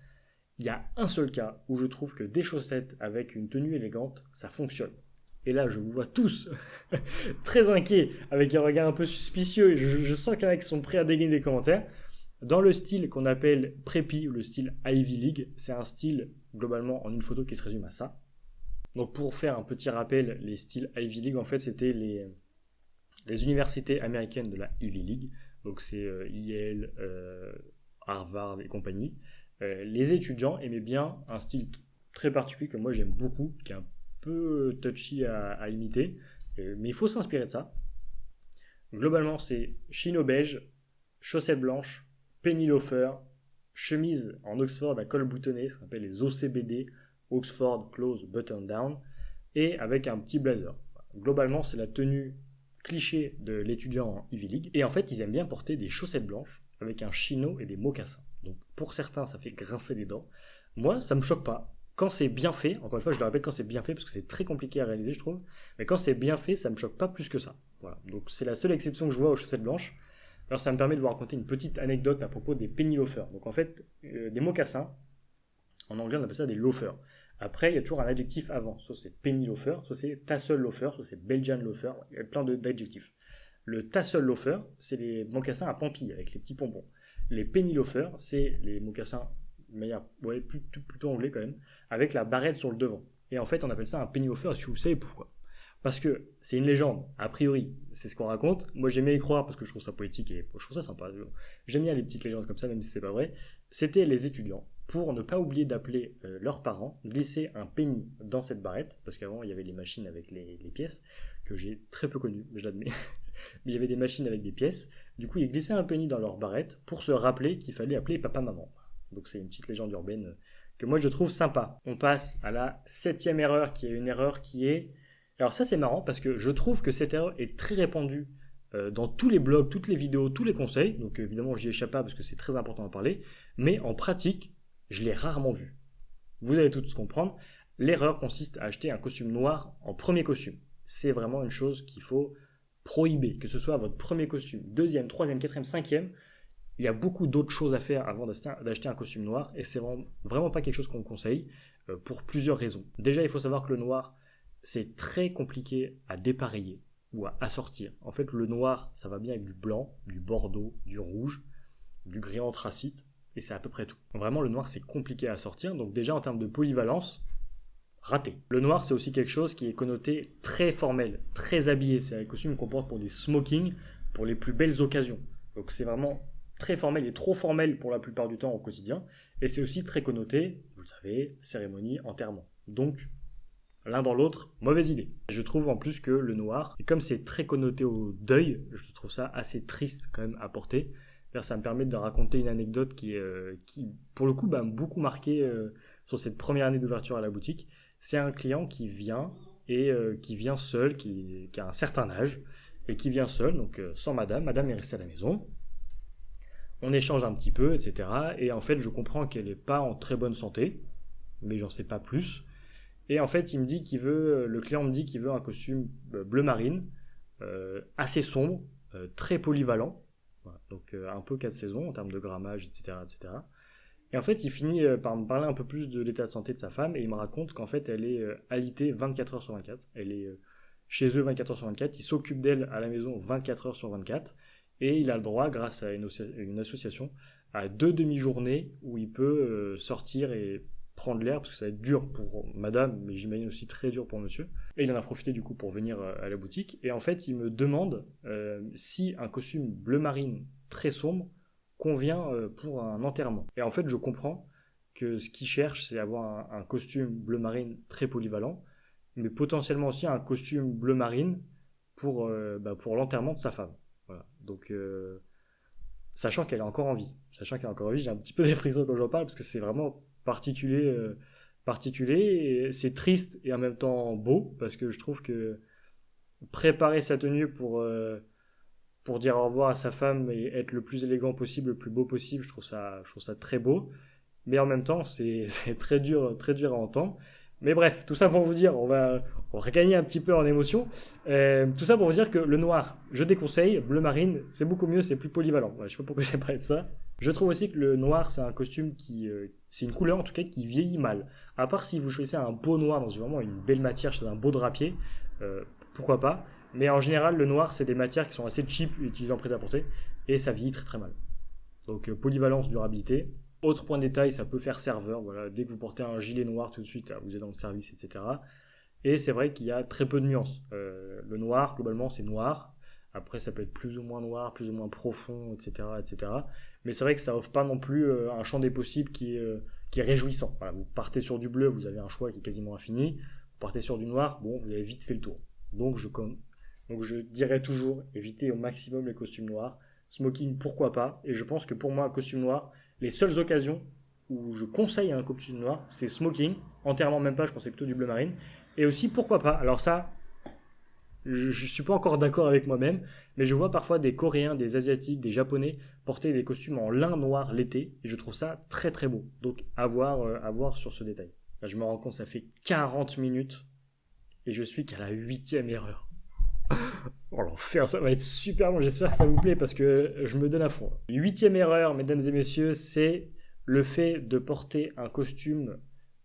il y a un seul cas où je trouve que des chaussettes avec une tenue élégante, ça fonctionne. Et là, je vous vois tous très inquiets, avec un regard un peu suspicieux, et je sens qu'il y en a qui sont prêts à dégainer les commentaires. Dans le style qu'on appelle Preppy, ou le style Ivy League, c'est un style, globalement, en une photo qui se résume à ça. Donc pour faire un petit rappel, les styles Ivy League, en fait, c'était les universités américaines de la Ivy League. Donc c'est Yale, Harvard et compagnie. Les étudiants aimaient bien un style très particulier que moi j'aime beaucoup, qui est un peu touchy à imiter, mais il faut s'inspirer de ça. Globalement, c'est chino beige, chaussettes blanches, penny loafer, chemise en Oxford à col boutonné, ce qu'on appelle les OCBD, Oxford Close Button Down, et avec un petit blazer. Globalement, c'est la tenue cliché de l'étudiant en Ivy League. Et en fait, ils aiment bien porter des chaussettes blanches avec un chino et des mocassins. Donc pour certains, ça fait grincer les dents. Moi, ça me choque pas. Quand c'est bien fait, encore une fois, je le répète, quand c'est bien fait, parce que c'est très compliqué à réaliser, je trouve, mais quand c'est bien fait, ça me choque pas plus que ça. Voilà. Donc c'est la seule exception que je vois aux chaussettes blanches. Alors ça me permet de vous raconter une petite anecdote à propos des penny loafers. Donc en fait, des mocassins, en anglais on appelle ça des loafers. Après, il y a toujours un adjectif avant. Soit c'est penny loafer, soit c'est tassel loafer, soit c'est Belgian loafer. Il y a plein d'adjectifs. Le tassel loafer, c'est les mocassins à pampilles avec les petits pompons. les penny loafers, c'est les mocassins de manière plutôt anglais quand même, avec la barrette sur le devant. Et en fait, on appelle ça un penny loafer. Est-ce que vous savez pourquoi? Parce que c'est une légende, a priori, c'est ce qu'on raconte. Moi, j'aimais y croire parce que je trouve ça poétique et je trouve ça sympa. J'aime bien les petites légendes comme ça, même si c'est pas vrai. C'était les étudiants, pour ne pas oublier d'appeler leurs parents, glisser un penny dans cette barrette, parce qu'avant, il y avait les machines avec les pièces, que j'ai très peu connues, je l'admets. Mais il y avait des machines avec des pièces. Du coup, ils glissaient un penny dans leur barrette pour se rappeler qu'il fallait appeler papa-maman. Donc c'est une petite légende urbaine que moi je trouve sympa. On passe à la 7e erreur, qui est une erreur qui est... Alors ça c'est marrant parce que je trouve que cette erreur est très répandue dans tous les blogs, toutes les vidéos, tous les conseils. Donc évidemment j'y échappe pas parce que c'est très important d'en parler. Mais en pratique, je l'ai rarement vue. Vous allez tous comprendre. L'erreur consiste à acheter un costume noir en premier costume. C'est vraiment une chose qu'il faut prohiber. Que ce soit votre premier costume, deuxième, troisième, quatrième, cinquième. Il y a beaucoup d'autres choses à faire avant d'acheter un costume noir et c'est vraiment pas quelque chose qu'on conseille pour plusieurs raisons. Déjà, il faut savoir que le noir, c'est très compliqué à dépareiller ou à assortir. En fait, le noir, ça va bien avec du blanc, du bordeaux, du rouge, du gris anthracite et c'est à peu près tout. Vraiment, le noir, c'est compliqué à assortir. Donc déjà, en termes de polyvalence, raté. Le noir, c'est aussi quelque chose qui est connoté très formel, très habillé. C'est un costume qu'on porte pour des smokings, pour les plus belles occasions. Donc c'est vraiment très formel et trop formel pour la plupart du temps au quotidien. Et c'est aussi très connoté, vous le savez, cérémonie, enterrement. Donc, l'un dans l'autre, mauvaise idée. Je trouve en plus que le noir, et comme c'est très connoté au deuil, je trouve ça assez triste quand même à porter. Ça me permet de raconter une anecdote qui pour le coup, m'a beaucoup marqué sur cette première année d'ouverture à la boutique. C'est un client qui vient et qui vient seul, qui a un certain âge, et qui vient seul, donc sans madame. Madame est restée à la maison. On échange un petit peu, etc. Et en fait, je comprends qu'elle n'est pas en très bonne santé, mais j'en sais pas plus. Et en fait, le client me dit qu'il veut un costume bleu marine, assez sombre, très polyvalent, voilà, donc un peu 4 saisons en termes de grammage, etc., etc. Et en fait, il finit par me parler un peu plus de l'état de santé de sa femme, et il me raconte qu'en fait, elle est alitée 24 heures sur 24. Elle est chez eux 24 heures sur 24, il s'occupe d'elle à la maison 24 heures sur 24, et il a le droit, grâce à une association, à 2 demi-journées où il peut sortir et prendre l'air, parce que ça va être dur pour madame, mais j'imagine aussi très dur pour monsieur. Et il en a profité du coup pour venir à la boutique. Et en fait, il me demande si un costume bleu marine très sombre convient pour un enterrement. Et en fait, je comprends que ce qu'il cherche, c'est avoir un costume bleu marine très polyvalent, mais potentiellement aussi un costume bleu marine pour l'enterrement de sa femme. Voilà. Donc, sachant qu'elle est encore en vie. J'ai un petit peu des frissons quand j'en parle, parce que c'est vraiment particulier, et c'est triste et en même temps beau, parce que je trouve que préparer sa tenue pour dire au revoir à sa femme et être le plus élégant possible, le plus beau possible, je trouve ça très beau, mais en même temps c'est très dur à entendre. Mais bref, tout ça pour vous dire, on va regagner un petit peu en émotion. Tout ça pour vous dire que le noir, je déconseille. Bleu marine, c'est beaucoup mieux, c'est plus polyvalent. Ouais, je sais pas pourquoi j'ai parlé de ça. Je trouve aussi que le noir, c'est un costume c'est une couleur en tout cas qui vieillit mal. À part si vous choisissez un beau noir dans vraiment une belle matière, chez un beau drapier, pourquoi pas. Mais en général, le noir, c'est des matières qui sont assez cheap utilisées en prêt-à-porter et ça vieillit très très mal. Donc polyvalence, durabilité. Autre point de détail, ça peut faire serveur. Voilà, dès que vous portez un gilet noir tout de suite, là, vous êtes dans le service, etc. Et c'est vrai qu'il y a très peu de nuances. Le noir, globalement, c'est noir. Après, ça peut être plus ou moins noir, plus ou moins profond, etc., etc. Mais c'est vrai que ça offre pas non plus un champ des possibles qui est réjouissant. Voilà, vous partez sur du bleu, vous avez un choix qui est quasiment infini. Vous partez sur du noir, bon, vous avez vite fait le tour. Donc je dirais toujours, évitez au maximum les costumes noirs. Smoking, pourquoi pas. Et je pense que pour moi, un costume noir, les seules occasions où je conseille un costume noir, c'est smoking. Entièrement même pas, je conseille plutôt du bleu marine. Et aussi, pourquoi pas. Alors ça, je suis pas encore d'accord avec moi-même, mais je vois parfois des Coréens, des Asiatiques, des Japonais porter des costumes en lin noir l'été. Et je trouve ça très très beau. Donc à voir sur ce détail. Là, je me rends compte, ça fait 40 minutes. Et je suis qu'à la 8e erreur. Oh l'enfer, ça va être super long, j'espère que ça vous plaît parce que je me donne à fond. 8e erreur, mesdames et messieurs, c'est le fait de porter un costume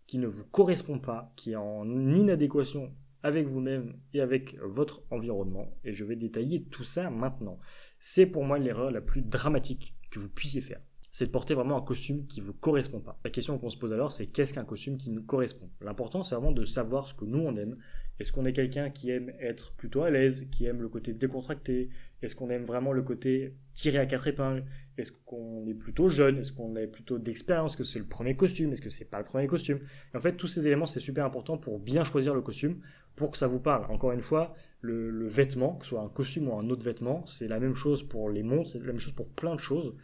qui ne vous correspond pas, qui est en inadéquation avec vous-même et avec votre environnement. Et je vais détailler tout ça maintenant. C'est pour moi l'erreur la plus dramatique que vous puissiez faire. c'est de porter vraiment un costume qui ne vous correspond pas. La question qu'on se pose alors, c'est qu'est-ce qu'un costume qui nous correspond? L'important, c'est vraiment de savoir ce que nous, on aime. Est-ce qu'on est quelqu'un qui aime être plutôt à l'aise, qui aime le côté décontracté? Est-ce qu'on aime vraiment le côté tiré à quatre épingles? Est-ce qu'on est plutôt jeune? Est-ce qu'on a plutôt d'expérience? Est-ce que c'est le premier costume? Est-ce que c'est pas le premier costume? Et en fait, tous ces éléments, c'est super important pour bien choisir le costume, pour que ça vous parle. Encore une fois, le vêtement, que ce soit un costume ou un autre vêtement, c'est la même chose pour les montres, c'est la même chose pour plein de choses.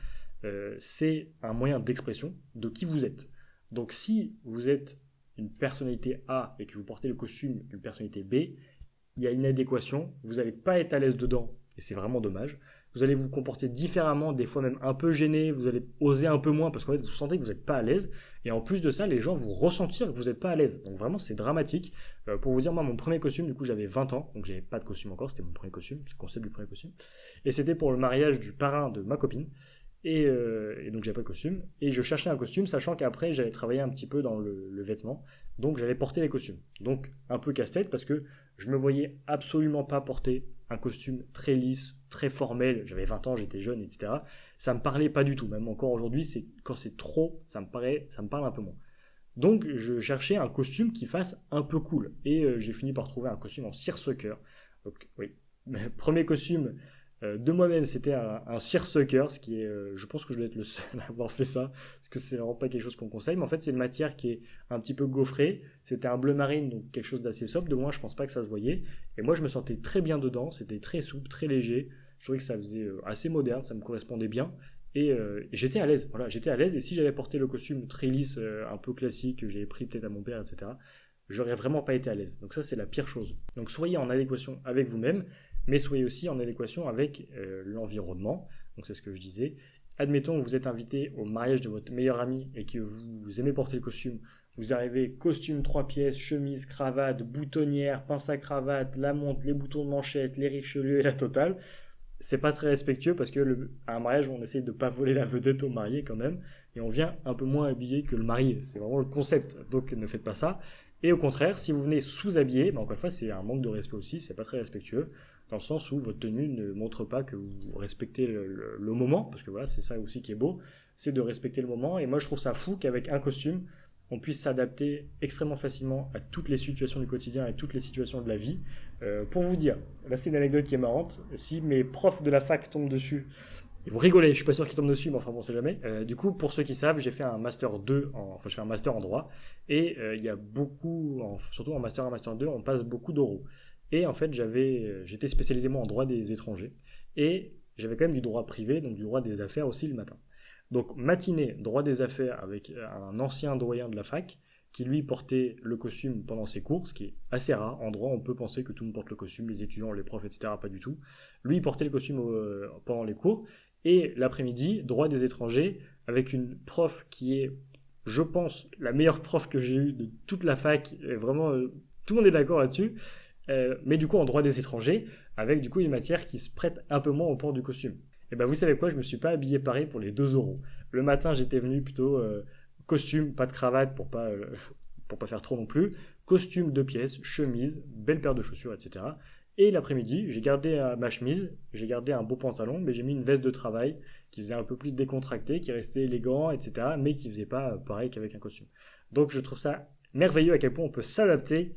C'est un moyen d'expression de qui vous êtes. Donc si vous êtes une personnalité A et que vous portez le costume d'une personnalité B, il y a une adéquation, vous n'allez pas être à l'aise dedans, et c'est vraiment dommage. Vous allez vous comporter différemment, des fois même un peu gêné, vous allez oser un peu moins parce qu'en fait vous sentez que vous n'êtes pas à l'aise, et en plus de ça, les gens vont ressentir que vous n'êtes pas à l'aise. Donc vraiment c'est dramatique. Pour vous dire, moi mon premier costume, du coup j'avais 20 ans, donc j'avais pas de costume encore, c'était mon premier costume, c'est le concept du premier costume, et c'était pour le mariage du parrain de ma copine. Et donc j'avais pas de costume, et je cherchais un costume, sachant qu'après j'allais travailler un petit peu dans le vêtement, donc j'allais porter les costumes. Donc un peu casse-tête, parce que je me voyais absolument pas porter un costume très lisse, très formel, j'avais 20 ans, j'étais jeune, etc. Ça me parlait pas du tout, même encore aujourd'hui, quand c'est trop, ça me parle un peu moins. Donc je cherchais un costume qui fasse un peu cool, et j'ai fini par trouver un costume en seersucker. Donc oui, premier costume de moi-même, c'était un seersucker, ce qui est, je pense que je dois être le seul à avoir fait ça, parce que c'est vraiment pas quelque chose qu'on conseille, mais en fait c'est une matière qui est un petit peu gaufrée, c'était un bleu marine, donc quelque chose d'assez sobre, de moins je pense pas que ça se voyait, et moi je me sentais très bien dedans, c'était très souple, très léger, je trouvais que ça faisait assez moderne, ça me correspondait bien, et j'étais à l'aise, voilà, j'étais à l'aise, et si j'avais porté le costume très lisse, un peu classique, que j'avais pris peut-être à mon père, etc., j'aurais vraiment pas été à l'aise, donc ça c'est la pire chose. Donc soyez en adéquation avec vous-même, mais soyez aussi en adéquation avec l'environnement. Donc c'est ce que je disais. Admettons que vous êtes invité au mariage de votre meilleur ami et que vous aimez porter le costume. Vous arrivez, costume 3 pièces, chemise, cravate, boutonnière, pince à cravate, la montre, les boutons de manchette, les richelieu et la totale. C'est pas très respectueux parce que à un mariage, on essaie de pas voler la vedette au marié quand même. Et on vient un peu moins habillé que le marié. C'est vraiment le concept. Donc ne faites pas ça. Et au contraire, si vous venez sous-habillé, encore une fois, c'est un manque de respect aussi. C'est pas très respectueux. Dans le sens où votre tenue ne montre pas que vous respectez le moment, parce que voilà, c'est ça aussi qui est beau, c'est de respecter le moment, et moi je trouve ça fou qu'avec un costume, on puisse s'adapter extrêmement facilement à toutes les situations du quotidien et toutes les situations de la vie. Pour vous dire, là c'est une anecdote qui est marrante, si mes profs de la fac tombent dessus, ils vont rigoler, je suis pas sûr qu'ils tombent dessus, mais enfin bon, c'est jamais. Du coup, pour ceux qui savent, j'ai fait un master 2, enfin je fais un master en droit, et il y a beaucoup, surtout en master 1, master 2, on passe beaucoup d'oraux. Et en fait, j'étais spécialisé moi en droit des étrangers. Et j'avais quand même du droit privé, donc du droit des affaires aussi le matin. Donc matinée, droit des affaires avec un ancien doyen de la fac qui lui portait le costume pendant ses cours, ce qui est assez rare. En droit, on peut penser que tout le monde porte le costume, les étudiants, les profs, etc. Pas du tout. Lui, il portait le costume pendant les cours. Et l'après-midi, droit des étrangers avec une prof qui est, je pense, la meilleure prof que j'ai eue de toute la fac. Et vraiment, tout le monde est d'accord là-dessus. Mais du coup en droit des étrangers, avec du coup une matière qui se prête un peu moins au port du costume. Et ben vous savez quoi, je me suis pas habillé pareil pour les 2 euros. Le matin j'étais venu plutôt costume, pas de cravate pour pas faire trop non plus, costume 2 pièces, chemise, belle paire de chaussures, etc. Et l'après-midi, j'ai gardé ma chemise, j'ai gardé un beau pantalon, mais j'ai mis une veste de travail qui faisait un peu plus décontracté, qui restait élégant, etc. Mais qui faisait pas pareil qu'avec un costume. Donc je trouve ça merveilleux à quel point on peut s'adapter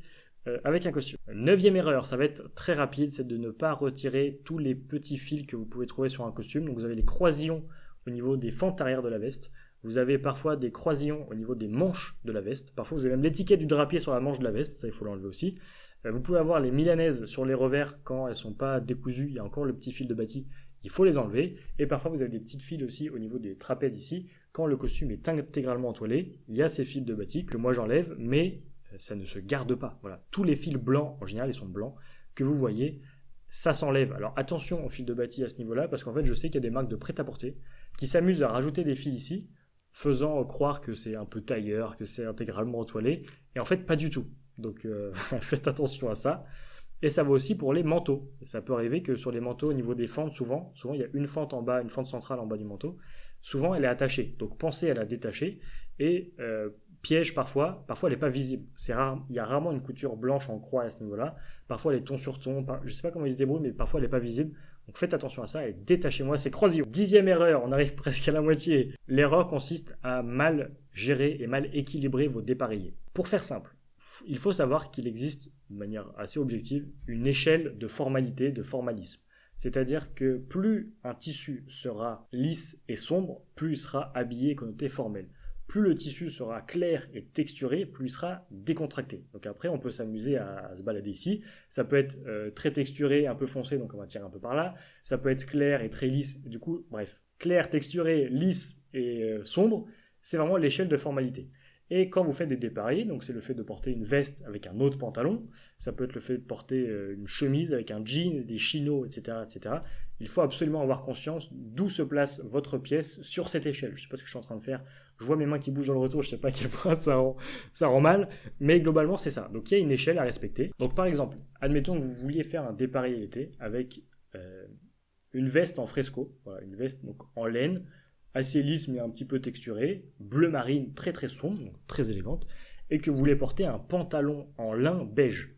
avec un costume. 9e erreur, ça va être très rapide, c'est de ne pas retirer tous les petits fils que vous pouvez trouver sur un costume. Donc vous avez les croisillons au niveau des fentes arrière de la veste. Vous avez parfois des croisillons au niveau des manches de la veste. Parfois vous avez même l'étiquette du drapier sur la manche de la veste, ça il faut l'enlever aussi. Vous pouvez avoir les milanaises sur les revers quand elles sont pas décousues, il y a encore le petit fil de bâti, il faut les enlever. Et parfois vous avez des petites fils aussi au niveau des trapèzes ici. Quand le costume est intégralement entoilé, il y a ces fils de bâti que moi j'enlève, mais ça ne se garde pas. Voilà. Tous les fils blancs, en général, ils sont blancs, que vous voyez, ça s'enlève. Alors attention aux fils de bâti à ce niveau-là, parce qu'en fait, je sais qu'il y a des marques de prêt-à-porter qui s'amusent à rajouter des fils ici, faisant croire que c'est un peu tailleur, que c'est intégralement entoilé, et en fait, pas du tout. Donc, faites attention à ça. Et ça vaut aussi pour les manteaux. Ça peut arriver que sur les manteaux, au niveau des fentes, souvent il y a une fente en bas, une fente centrale en bas du manteau. Souvent, elle est attachée. Donc, pensez à la détacher. Et piège parfois elle n'est pas visible. C'est rare, il y a rarement une couture blanche en croix à ce niveau-là. Parfois, elle est ton sur ton. Je ne sais pas comment ils se débrouillent, mais parfois, elle n'est pas visible. Donc faites attention à ça et détachez-moi ces croisillons. 10e erreur, on arrive presque à la moitié. L'erreur consiste à mal gérer et mal équilibrer vos dépareillés. Pour faire simple, il faut savoir qu'il existe, de manière assez objective, une échelle de formalité, de formalisme. C'est-à-dire que plus un tissu sera lisse et sombre, plus il sera habillé et connoté formel. Plus le tissu sera clair et texturé, plus il sera décontracté. Donc après, on peut s'amuser à se balader ici. Ça peut être très texturé, un peu foncé, donc on va tirer un peu par là. Ça peut être clair et très lisse. Du coup, bref, clair, texturé, lisse et sombre, c'est vraiment l'échelle de formalité. Et quand vous faites des dépareillés, donc c'est le fait de porter une veste avec un autre pantalon, ça peut être le fait de porter une chemise avec un jean, des chinos, etc., etc. Il faut absolument avoir conscience d'où se place votre pièce sur cette échelle. Je ne sais pas ce que je suis en train de faire. Je vois mes mains qui bougent dans le retour, je ne sais pas à quel point ça rend mal, mais globalement c'est ça. Donc il y a une échelle à respecter. Donc par exemple, admettons que vous vouliez faire un dépareillé l'été avec une veste en fresco, voilà, une veste donc en laine, assez lisse mais un petit peu texturée, bleu marine très très sombre, donc très élégante, et que vous voulez porter un pantalon en lin beige.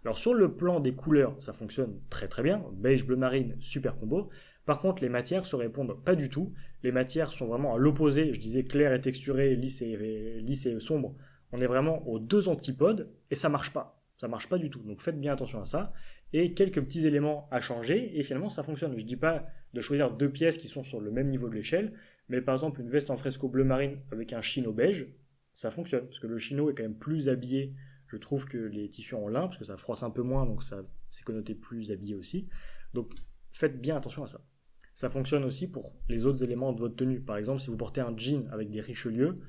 Alors sur le plan des couleurs, ça fonctionne très très bien, beige, bleu marine, super combo. Par contre, les matières se répondent pas du tout. Les matières sont vraiment à l'opposé. Je disais clair et texturé, lisse et sombre. On est vraiment aux deux antipodes et ça marche pas. Ça marche pas du tout. Donc faites bien attention à ça. Et quelques petits éléments à changer et finalement ça fonctionne. Je dis pas de choisir deux pièces qui sont sur le même niveau de l'échelle, mais par exemple une veste en fresco bleu marine avec un chino beige, ça fonctionne parce que le chino est quand même plus habillé, je trouve, que les tissus en lin parce que ça froisse un peu moins, donc ça c'est connoté plus habillé aussi. Donc faites bien attention à ça. Ça fonctionne aussi pour les autres éléments de votre tenue. Par exemple, si vous portez un jean avec des Richelieu,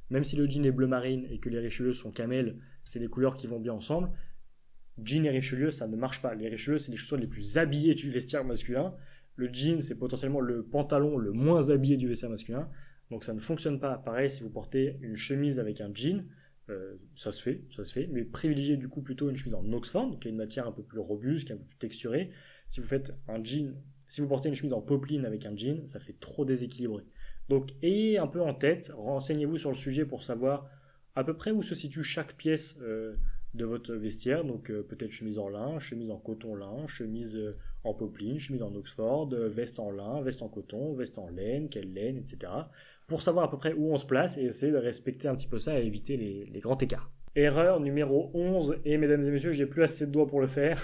même si le jean est bleu marine et que les Richelieu sont camel, c'est les couleurs qui vont bien ensemble. Jean et Richelieu, ça ne marche pas. Les Richelieu, c'est les chaussures les plus habillées du vestiaire masculin. Le jean, c'est potentiellement le pantalon le moins habillé du vestiaire masculin. Donc ça ne fonctionne pas. Pareil, si vous portez une chemise avec un jean, ça se fait. Mais privilégiez du coup plutôt une chemise en Oxford, qui a une matière un peu plus robuste, qui est un peu plus texturée. Si vous faites un jean, si vous portez une chemise en popeline avec un jean, ça fait trop déséquilibré. Donc ayez un peu en tête, renseignez-vous sur le sujet pour savoir à peu près où se situe chaque pièce de votre vestiaire. Donc peut-être chemise en lin, chemise en coton lin, chemise en popeline, chemise en Oxford, veste en lin, veste en coton, veste en laine, quelle laine, etc. Pour savoir à peu près où on se place et essayer de respecter un petit peu ça et éviter les grands écarts. Erreur numéro 11, et mesdames et messieurs, j'ai plus assez de doigts pour le faire,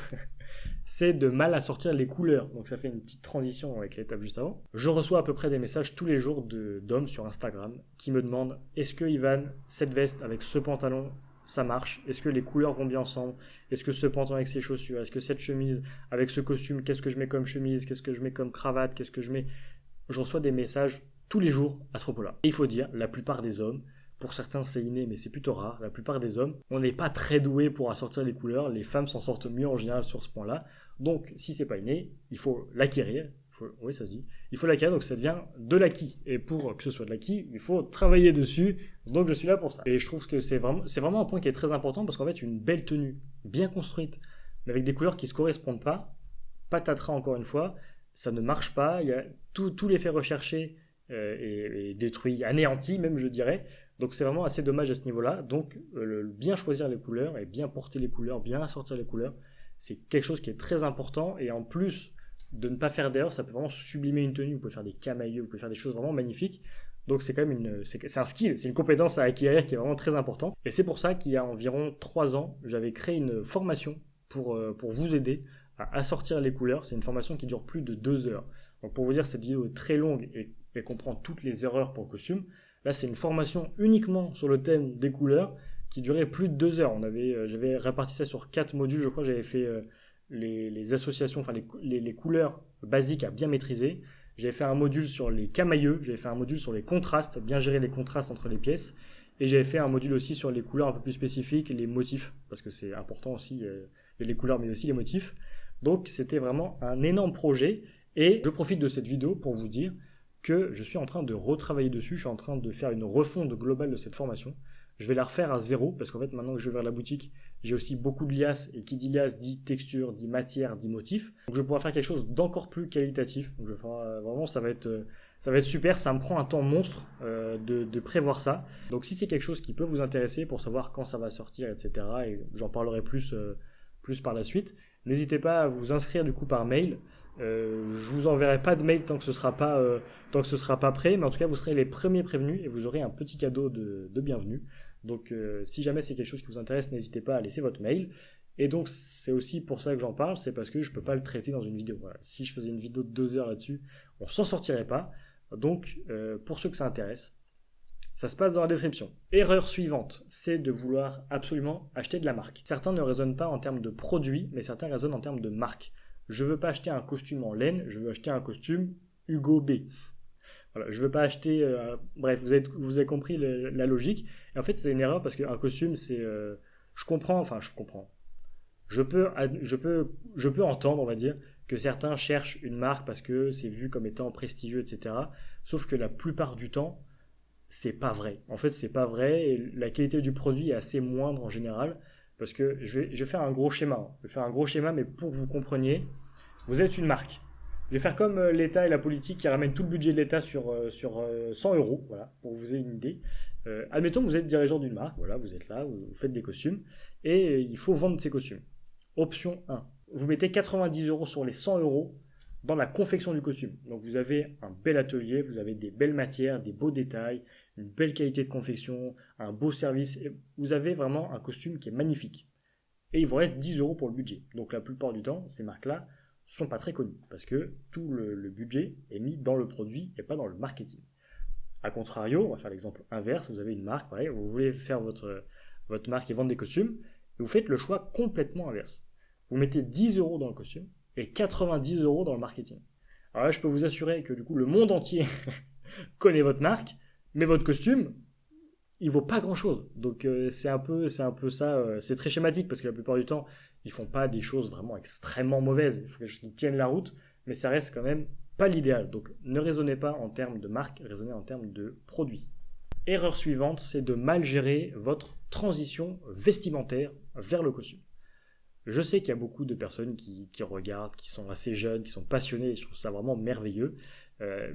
c'est de mal assortir les couleurs. Donc ça fait une petite transition avec l'étape juste avant. Je reçois à peu près des messages tous les jours d'hommes sur Instagram qui me demandent: est-ce que Ivan, cette veste avec ce pantalon, ça marche? Est-ce que les couleurs vont bien ensemble? Est-ce que ce pantalon avec ses chaussures? Est-ce que cette chemise avec ce costume, qu'est-ce que je mets comme chemise? Qu'est-ce que je mets comme cravate? Qu'est-ce que je mets? Je reçois des messages tous les jours à ce propos-là. Et il faut dire, la plupart des hommes, pour certains c'est inné mais c'est plutôt rare, la plupart des hommes, on n'est pas très doué pour assortir les couleurs, les femmes s'en sortent mieux en général sur ce point-là. Donc si c'est pas inné, il faut l'acquérir. Oui, ça se dit. Il faut l'acquérir, donc ça devient de l'acquis. Et pour que ce soit de l'acquis, il faut travailler dessus. Donc je suis là pour ça. Et je trouve que c'est vraiment un point qui est très important parce qu'en fait, une belle tenue, bien construite, mais avec des couleurs qui ne se correspondent pas, patatras encore une fois, ça ne marche pas. Il y a tout l'effet recherché est détruit, anéanti même, je dirais. Donc c'est vraiment assez dommage à ce niveau-là. Donc bien choisir les couleurs et bien porter les couleurs, bien assortir les couleurs, c'est quelque chose qui est très important. Et en plus de ne pas faire d'erreur, ça peut vraiment sublimer une tenue. Vous pouvez faire des camailleux, vous pouvez faire des choses vraiment magnifiques. Donc c'est quand même c'est un skill, c'est une compétence à acquérir qui est vraiment très importante. Et c'est pour ça qu'il y a environ 3 ans, j'avais créé une formation pour vous aider à assortir les couleurs. C'est une formation qui dure plus de 2 heures. Donc pour vous dire, cette vidéo est très longue et comprend toutes les erreurs pour le costume. Là, c'est une formation uniquement sur le thème des couleurs qui durait plus de 2 heures. J'avais réparti ça sur 4 modules, je crois. J'avais fait les associations, enfin les couleurs basiques à bien maîtriser. J'avais fait un module sur les camailleux, j'avais fait un module sur les contrastes, bien gérer les contrastes entre les pièces. Et j'avais fait un module aussi sur les couleurs un peu plus spécifiques, les motifs, parce que c'est important aussi, il y a les couleurs mais aussi les motifs. Donc c'était vraiment un énorme projet. Et je profite de cette vidéo pour vous dire que je suis en train de retravailler dessus, je suis en train de faire une refonte globale de cette formation. Je vais la refaire à zéro, parce qu'en fait, maintenant que je vais vers la boutique, j'ai aussi beaucoup de liasses, et qui dit liasse dit texture, dit matière, dit motif. Donc je vais pouvoir faire quelque chose d'encore plus qualitatif. Donc vraiment, ça va être super, ça me prend un temps monstre de prévoir ça. Donc si c'est quelque chose qui peut vous intéresser pour savoir quand ça va sortir, etc., et j'en parlerai plus par la suite, N'hésitez pas à vous inscrire du coup par mail. Je vous enverrai pas de mail tant que ce sera pas prêt, mais en tout cas vous serez les premiers prévenus et vous aurez un petit cadeau de bienvenue. Donc si jamais c'est quelque chose qui vous intéresse, n'hésitez pas à laisser votre mail. Et donc c'est aussi pour ça que j'en parle, c'est parce que je peux pas le traiter dans une vidéo. Voilà. Si je faisais une vidéo de 2 heures là-dessus, on s'en sortirait pas. Donc pour ceux que ça intéresse, ça se passe dans la description. Erreur suivante, c'est de vouloir absolument acheter de la marque. Certains ne raisonnent pas en termes de produit, mais certains raisonnent en termes de marque. Je veux pas acheter un costume en laine, je veux acheter un costume Hugo B. Voilà, je veux pas acheter... bref, vous avez compris la logique. Et en fait, c'est une erreur parce qu'un costume, c'est... je comprends. Je peux entendre, on va dire, que certains cherchent une marque parce que c'est vu comme étant prestigieux, etc. Sauf que la plupart du temps, c'est pas vrai. En fait, c'est pas vrai et la qualité du produit est assez moindre en général parce que je vais faire un gros schéma. Je vais faire un gros schéma, mais pour que vous compreniez, vous êtes une marque. Je vais faire comme l'État et la politique qui ramènent tout le budget de l'État sur 100 euros, voilà, pour que vous ayez une idée. Admettons que vous êtes dirigeant d'une marque, voilà, vous êtes là, vous faites des costumes et il faut vendre ces costumes. Option 1. Vous mettez 90 euros sur les 100 euros dans la confection du costume. Donc vous avez un bel atelier, vous avez des belles matières, des beaux détails, une belle qualité de confection, un beau service. Et vous avez vraiment un costume qui est magnifique. Et il vous reste 10 euros pour le budget. Donc la plupart du temps, ces marques-là ne sont pas très connues parce que tout le budget est mis dans le produit et pas dans le marketing. A contrario, on va faire l'exemple inverse, vous avez une marque, pareil, vous voulez faire votre marque et vendre des costumes, et vous faites le choix complètement inverse. Vous mettez 10 euros dans le costume et 90 euros dans le marketing. Alors là, je peux vous assurer que du coup, le monde entier connaît votre marque, mais votre costume, il vaut pas grand-chose. Donc c'est un peu ça, c'est très schématique parce que la plupart du temps, ils font pas des choses vraiment extrêmement mauvaises. Il faut quelque chose qui tienne la route, mais ça reste quand même pas l'idéal. Donc ne raisonnez pas en termes de marque, raisonnez en termes de produit. Erreur suivante, c'est de mal gérer votre transition vestimentaire vers le costume. Je sais qu'il y a beaucoup de personnes qui regardent, qui sont assez jeunes, qui sont passionnés, et je trouve ça vraiment merveilleux.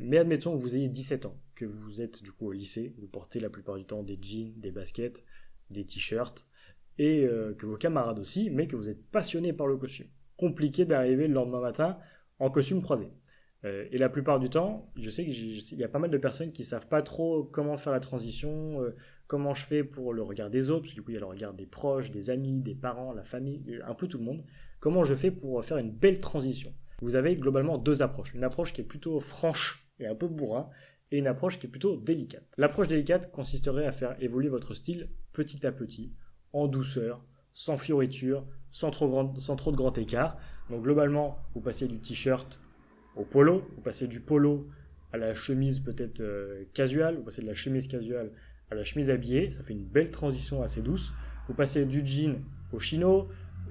Mais admettons que vous ayez 17 ans, que vous êtes du coup au lycée, vous portez la plupart du temps des jeans, des baskets, des t-shirts, et que vos camarades aussi, mais que vous êtes passionné par le costume. Compliqué d'arriver le lendemain matin en costume croisé. Et la plupart du temps, je sais qu'il y a pas mal de personnes qui savent pas trop comment faire la transition, comment je fais pour le regard des autres, parce que du coup il y a le regard des proches, des amis, des parents, la famille, un peu tout le monde. Comment je fais pour faire une belle transition? Vous avez globalement 2 approches. Une approche qui est plutôt franche et un peu bourrin, et une approche qui est plutôt délicate. L'approche délicate consisterait à faire évoluer votre style petit à petit, en douceur, sans fioritures, sans trop de grand écart. Donc globalement, vous passez du t-shirt au polo, vous passez du polo à la chemise peut-être casual, vous passez de la chemise casual à la chemise habillée, ça fait une belle transition assez douce. Vous passez du jean au chino,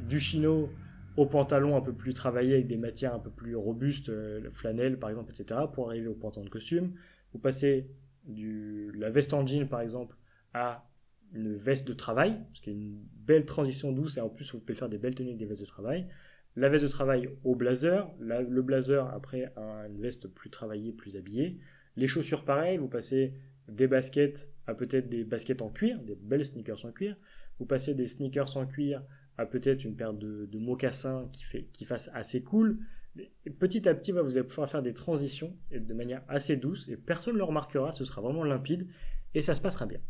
du chino au pantalon un peu plus travaillé avec des matières un peu plus robustes, flanelle par exemple, etc., pour arriver au pantalon de costume. Vous passez la veste en jean par exemple à une veste de travail, ce qui est une belle transition douce et en plus vous pouvez faire des belles tenues avec des vestes de travail. La veste de travail au blazer, le blazer après à une veste plus travaillée, plus habillée. Les chaussures pareil, vous passez des baskets à peut-être des baskets en cuir, des belles sneakers en cuir. Vous passez des sneakers en cuir à peut-être une paire de mocassins qui fasse assez cool. Et petit à petit, vous allez pouvoir faire des transitions et de manière assez douce et personne ne le remarquera, ce sera vraiment limpide et ça se passera bien.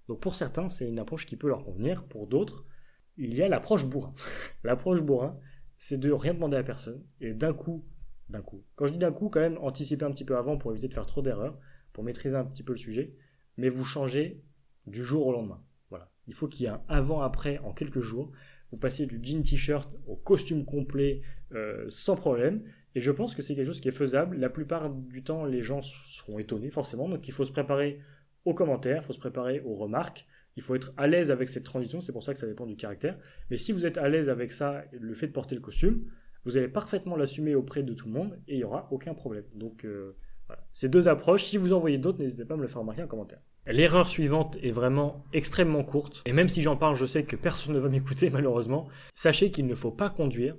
Donc pour certains, c'est une approche qui peut leur convenir. Pour d'autres, il y a l'approche bourrin. L'approche bourrin, c'est de rien demander à personne et d'un coup, quand je dis d'un coup, quand même anticiper un petit peu avant pour éviter de faire trop d'erreurs, pour maîtriser un petit peu le sujet, mais vous changez du jour au lendemain. Voilà. Il faut qu'il y ait un avant-après en quelques jours. Vous passez du jean t-shirt au costume complet sans problème. Et je pense que c'est quelque chose qui est faisable. La plupart du temps, les gens seront étonnés forcément. Donc il faut se préparer aux commentaires, il faut se préparer aux remarques. Il faut être à l'aise avec cette transition, c'est pour ça que ça dépend du caractère. Mais si vous êtes à l'aise avec ça, le fait de porter le costume, vous allez parfaitement l'assumer auprès de tout le monde et il n'y aura aucun problème. Donc voilà. Ces 2 approches, si vous en voyez d'autres, n'hésitez pas à me le faire remarquer en commentaire. L'erreur suivante est vraiment extrêmement courte. Et même si j'en parle, je sais que personne ne va m'écouter malheureusement. Sachez qu'il ne faut pas conduire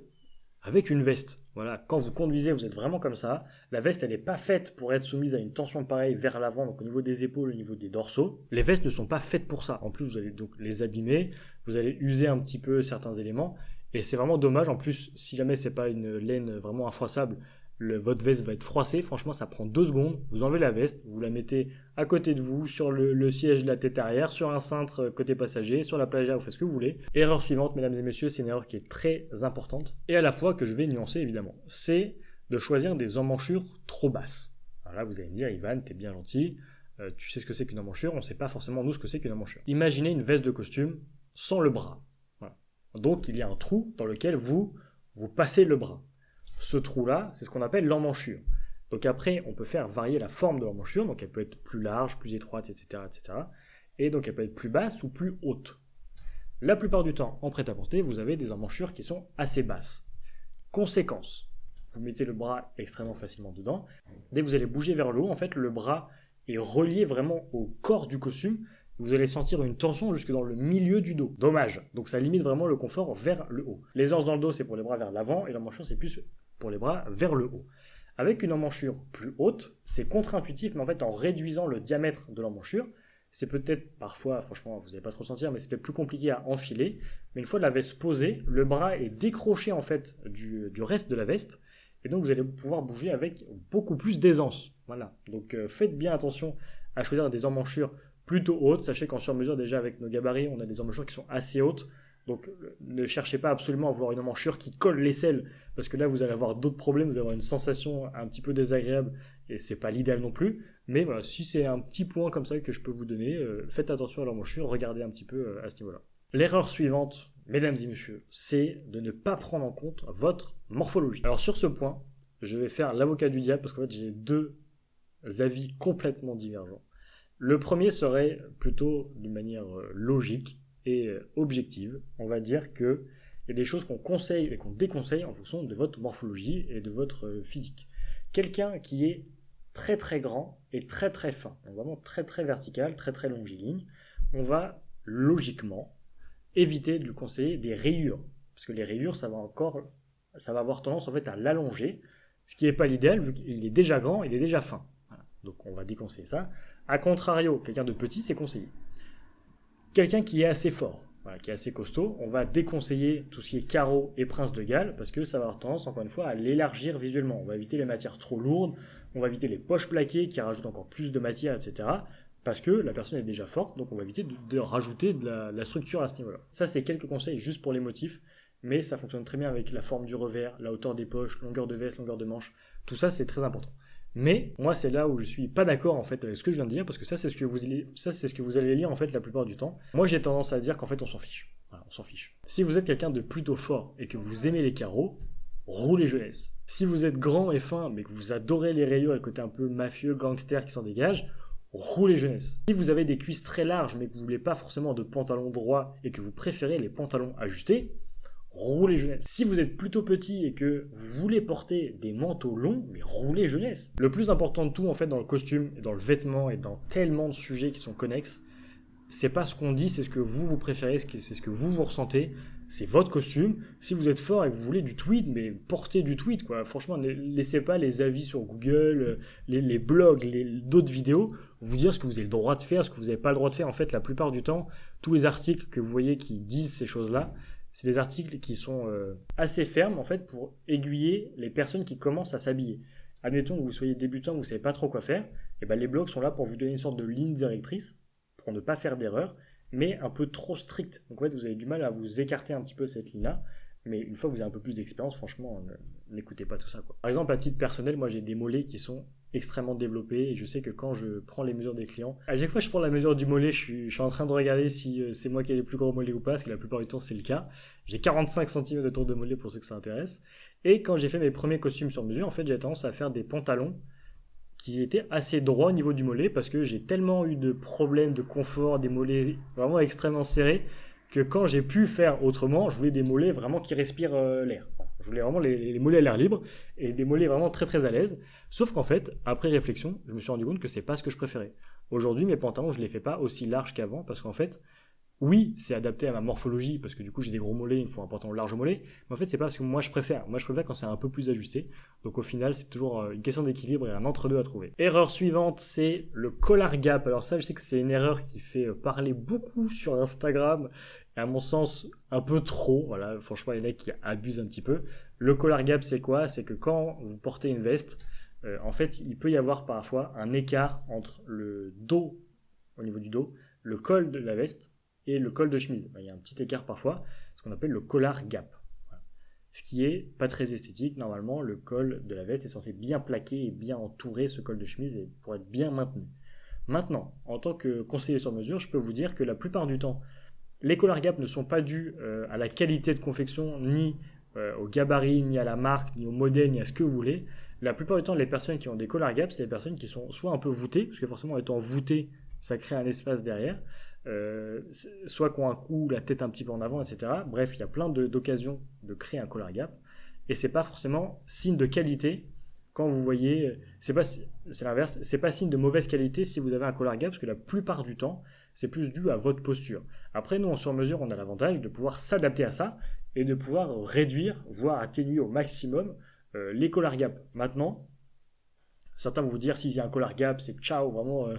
avec une veste. Voilà, quand vous conduisez, vous êtes vraiment comme ça. La veste, elle n'est pas faite pour être soumise à une tension pareille vers l'avant, donc au niveau des épaules, au niveau des dorsaux. Les vestes ne sont pas faites pour ça. En plus, vous allez donc les abîmer, vous allez user un petit peu certains éléments. Et c'est vraiment dommage. En plus, si jamais c'est pas une laine vraiment infroissable, votre veste va être froissée. Franchement, ça prend 2 secondes. Vous enlevez la veste, vous la mettez à côté de vous, sur le siège de la tête arrière, sur un cintre côté passager, sur la plage, vous faites ce que vous voulez. Erreur suivante, mesdames et messieurs, c'est une erreur qui est très importante et à la fois que je vais nuancer évidemment. C'est de choisir des emmanchures trop basses. Alors là, vous allez me dire, Ivan, t'es bien gentil, tu sais ce que c'est qu'une emmanchure, on sait pas forcément nous ce que c'est qu'une emmanchure. Imaginez une veste de costume sans le bras. Voilà. Donc il y a un trou dans lequel vous passez le bras. Ce trou-là, c'est ce qu'on appelle l'emmanchure. Donc après, on peut faire varier la forme de l'emmanchure, donc elle peut être plus large, plus étroite, etc., etc. Et donc elle peut être plus basse ou plus haute. La plupart du temps, en prêt-à-porter, vous avez des emmanchures qui sont assez basses. Conséquence, vous mettez le bras extrêmement facilement dedans. Dès que vous allez bouger vers le haut, en fait, le bras est relié vraiment au corps du costume. Vous allez sentir une tension jusque dans le milieu du dos. Dommage. Donc ça limite vraiment le confort vers le haut. Les anses dans le dos, c'est pour les bras vers l'avant et l'emmanchure, c'est plus pour les bras vers le haut. Avec une emmanchure plus haute, c'est contre-intuitif, mais en fait, en réduisant le diamètre de l'emmanchure, c'est peut-être parfois, franchement, vous n'allez pas trop sentir, mais c'est peut-être plus compliqué à enfiler. Mais une fois la veste posée, le bras est décroché en fait du reste de la veste, et donc vous allez pouvoir bouger avec beaucoup plus d'aisance. Voilà. Donc faites bien attention à choisir des emmanchures plutôt hautes. Sachez qu'en sur-mesure, déjà avec nos gabarits, on a des emmanchures qui sont assez hautes. Donc ne cherchez pas absolument à vouloir une emmanchure qui colle l'aisselle, parce que là vous allez avoir d'autres problèmes, vous allez avoir une sensation un petit peu désagréable, et c'est pas l'idéal non plus. Mais voilà, si c'est un petit point comme ça que je peux vous donner, faites attention à l'emmanchure, regardez un petit peu à ce niveau-là. L'erreur suivante, mesdames et messieurs, c'est de ne pas prendre en compte votre morphologie. Alors sur ce point, je vais faire l'avocat du diable, parce qu'en fait j'ai 2 avis complètement divergents. Le premier serait plutôt d'une manière logique et objective. On va dire qu'il y a des choses qu'on conseille et qu'on déconseille en fonction de votre morphologie et de votre physique. Quelqu'un qui est très très grand et très très fin, donc vraiment très très vertical, très très longiligne, on va logiquement éviter de lui conseiller des rayures, parce que les rayures ça va avoir tendance en fait à l'allonger, ce qui n'est pas l'idéal vu qu'il est déjà grand, il est déjà fin. Voilà. Donc on va déconseiller ça. A contrario, quelqu'un de petit c'est conseillé. Quelqu'un qui est assez fort, voilà, qui est assez costaud, on va déconseiller tout ce qui est carreau et prince de Galles parce que ça va avoir tendance, encore une fois, à l'élargir visuellement. On va éviter les matières trop lourdes, on va éviter les poches plaquées qui rajoutent encore plus de matière, etc. Parce que la personne est déjà forte, donc on va éviter de rajouter de la structure à ce niveau-là. Ça, c'est quelques conseils juste pour les motifs, mais ça fonctionne très bien avec la forme du revers, la hauteur des poches, longueur de veste, longueur de manche. Tout ça, c'est très important. Mais moi, c'est là où je suis pas d'accord en fait avec ce que je viens de dire, parce que ça, c'est ce que vous allez lire en fait la plupart du temps. Moi, j'ai tendance à dire qu'en fait, on s'en fiche. Voilà, on s'en fiche. Si vous êtes quelqu'un de plutôt fort et que vous aimez les carreaux, roulez jeunesse. Si vous êtes grand et fin, mais que vous adorez les rayures et le côté un peu mafieux, gangster qui s'en dégage, roulez jeunesse. Si vous avez des cuisses très larges, mais que vous voulez pas forcément de pantalons droits et que vous préférez les pantalons ajustés, roulez jeunesse. Si vous êtes plutôt petit et que vous voulez porter des manteaux longs, mais roulez jeunesse. Le plus important de tout, en fait, dans le costume, et dans le vêtement, et dans tellement de sujets qui sont connexes, c'est pas ce qu'on dit, c'est ce que vous préférez, c'est ce que vous ressentez. C'est votre costume. Si vous êtes fort et que vous voulez du tweed, mais portez du tweed, quoi. Franchement, ne laissez pas les avis sur Google, les blogs, d'autres vidéos, vous dire ce que vous avez le droit de faire, ce que vous n'avez pas le droit de faire. En fait, la plupart du temps, tous les articles que vous voyez qui disent ces choses-là, c'est des articles qui sont assez fermes, en fait, pour aiguiller les personnes qui commencent à s'habiller. Admettons que vous soyez débutant, vous ne savez pas trop quoi faire, et ben les blogs sont là pour vous donner une sorte de ligne directrice, pour ne pas faire d'erreur, mais un peu trop strict. Donc en fait, vous avez du mal à vous écarter un petit peu de cette ligne-là, mais une fois que vous avez un peu plus d'expérience, franchement, n'écoutez pas tout ça, quoi. Par exemple, à titre personnel, moi j'ai des mollets qui sont extrêmement développés, et je sais que quand je prends les mesures des clients, à chaque fois que je prends la mesure du mollet, je suis en train de regarder si c'est moi qui ai les plus gros mollets ou pas, parce que la plupart du temps c'est le cas. J'ai 45 cm de tour de mollet pour ceux que ça intéresse, et quand j'ai fait mes premiers costumes sur mesure, en fait j'ai tendance à faire des pantalons qui étaient assez droits au niveau du mollet, parce que j'ai tellement eu de problèmes de confort, des mollets vraiment extrêmement serrés, que quand j'ai pu faire autrement, je voulais des mollets vraiment qui respirent l'air. Je voulais vraiment les mollets à l'air libre et des mollets vraiment très très à l'aise. Sauf qu'en fait, après réflexion, je me suis rendu compte que c'est pas ce que je préférais. Aujourd'hui, mes pantalons, je les fais pas aussi larges qu'avant parce qu'en fait, oui, c'est adapté à ma morphologie parce que du coup, j'ai des gros mollets, il me faut un pantalon large au mollet. Mais en fait, c'est pas ce que moi je préfère. Moi, je préfère quand c'est un peu plus ajusté. Donc au final, c'est toujours une question d'équilibre et un entre-deux à trouver. Erreur suivante, c'est le collar gap. Alors ça, je sais que c'est une erreur qui fait parler beaucoup sur Instagram et à mon sens un peu trop. Voilà, franchement, il y en a qui abusent un petit peu. Le collar gap, c'est quoi? C'est que quand vous portez une veste, en fait, il peut y avoir parfois un écart entre le dos, au niveau du dos, le col de la veste et le col de chemise. Il y a un petit écart parfois, ce qu'on appelle le collar gap. Voilà. Ce qui est pas très esthétique. Normalement, le col de la veste est censé bien plaquer et bien entourer ce col de chemise pour être bien maintenu. Maintenant, en tant que conseiller sur mesure, je peux vous dire que la plupart du temps, les collar gap ne sont pas dus à la qualité de confection, ni au gabarit, ni à la marque, ni au modèle, ni à ce que vous voulez. La plupart du temps, les personnes qui ont des collar gap, c'est des personnes qui sont soit un peu voûtées, parce que forcément, étant voûtées, ça crée un espace derrière, soit qui ont un cou, la tête un petit peu en avant, etc. Bref, il y a plein d'occasions de créer un collar gap, et c'est pas forcément signe de qualité quand vous voyez, c'est l'inverse, c'est pas signe de mauvaise qualité si vous avez un collar gap, parce que la plupart du temps, c'est plus dû à votre posture. Après, nous, en sur-mesure, on a l'avantage de pouvoir s'adapter à ça et de pouvoir réduire, voire atténuer au maximum les collar gap. Maintenant, certains vont vous dire s'il y a un collar gap, c'est ciao, vraiment.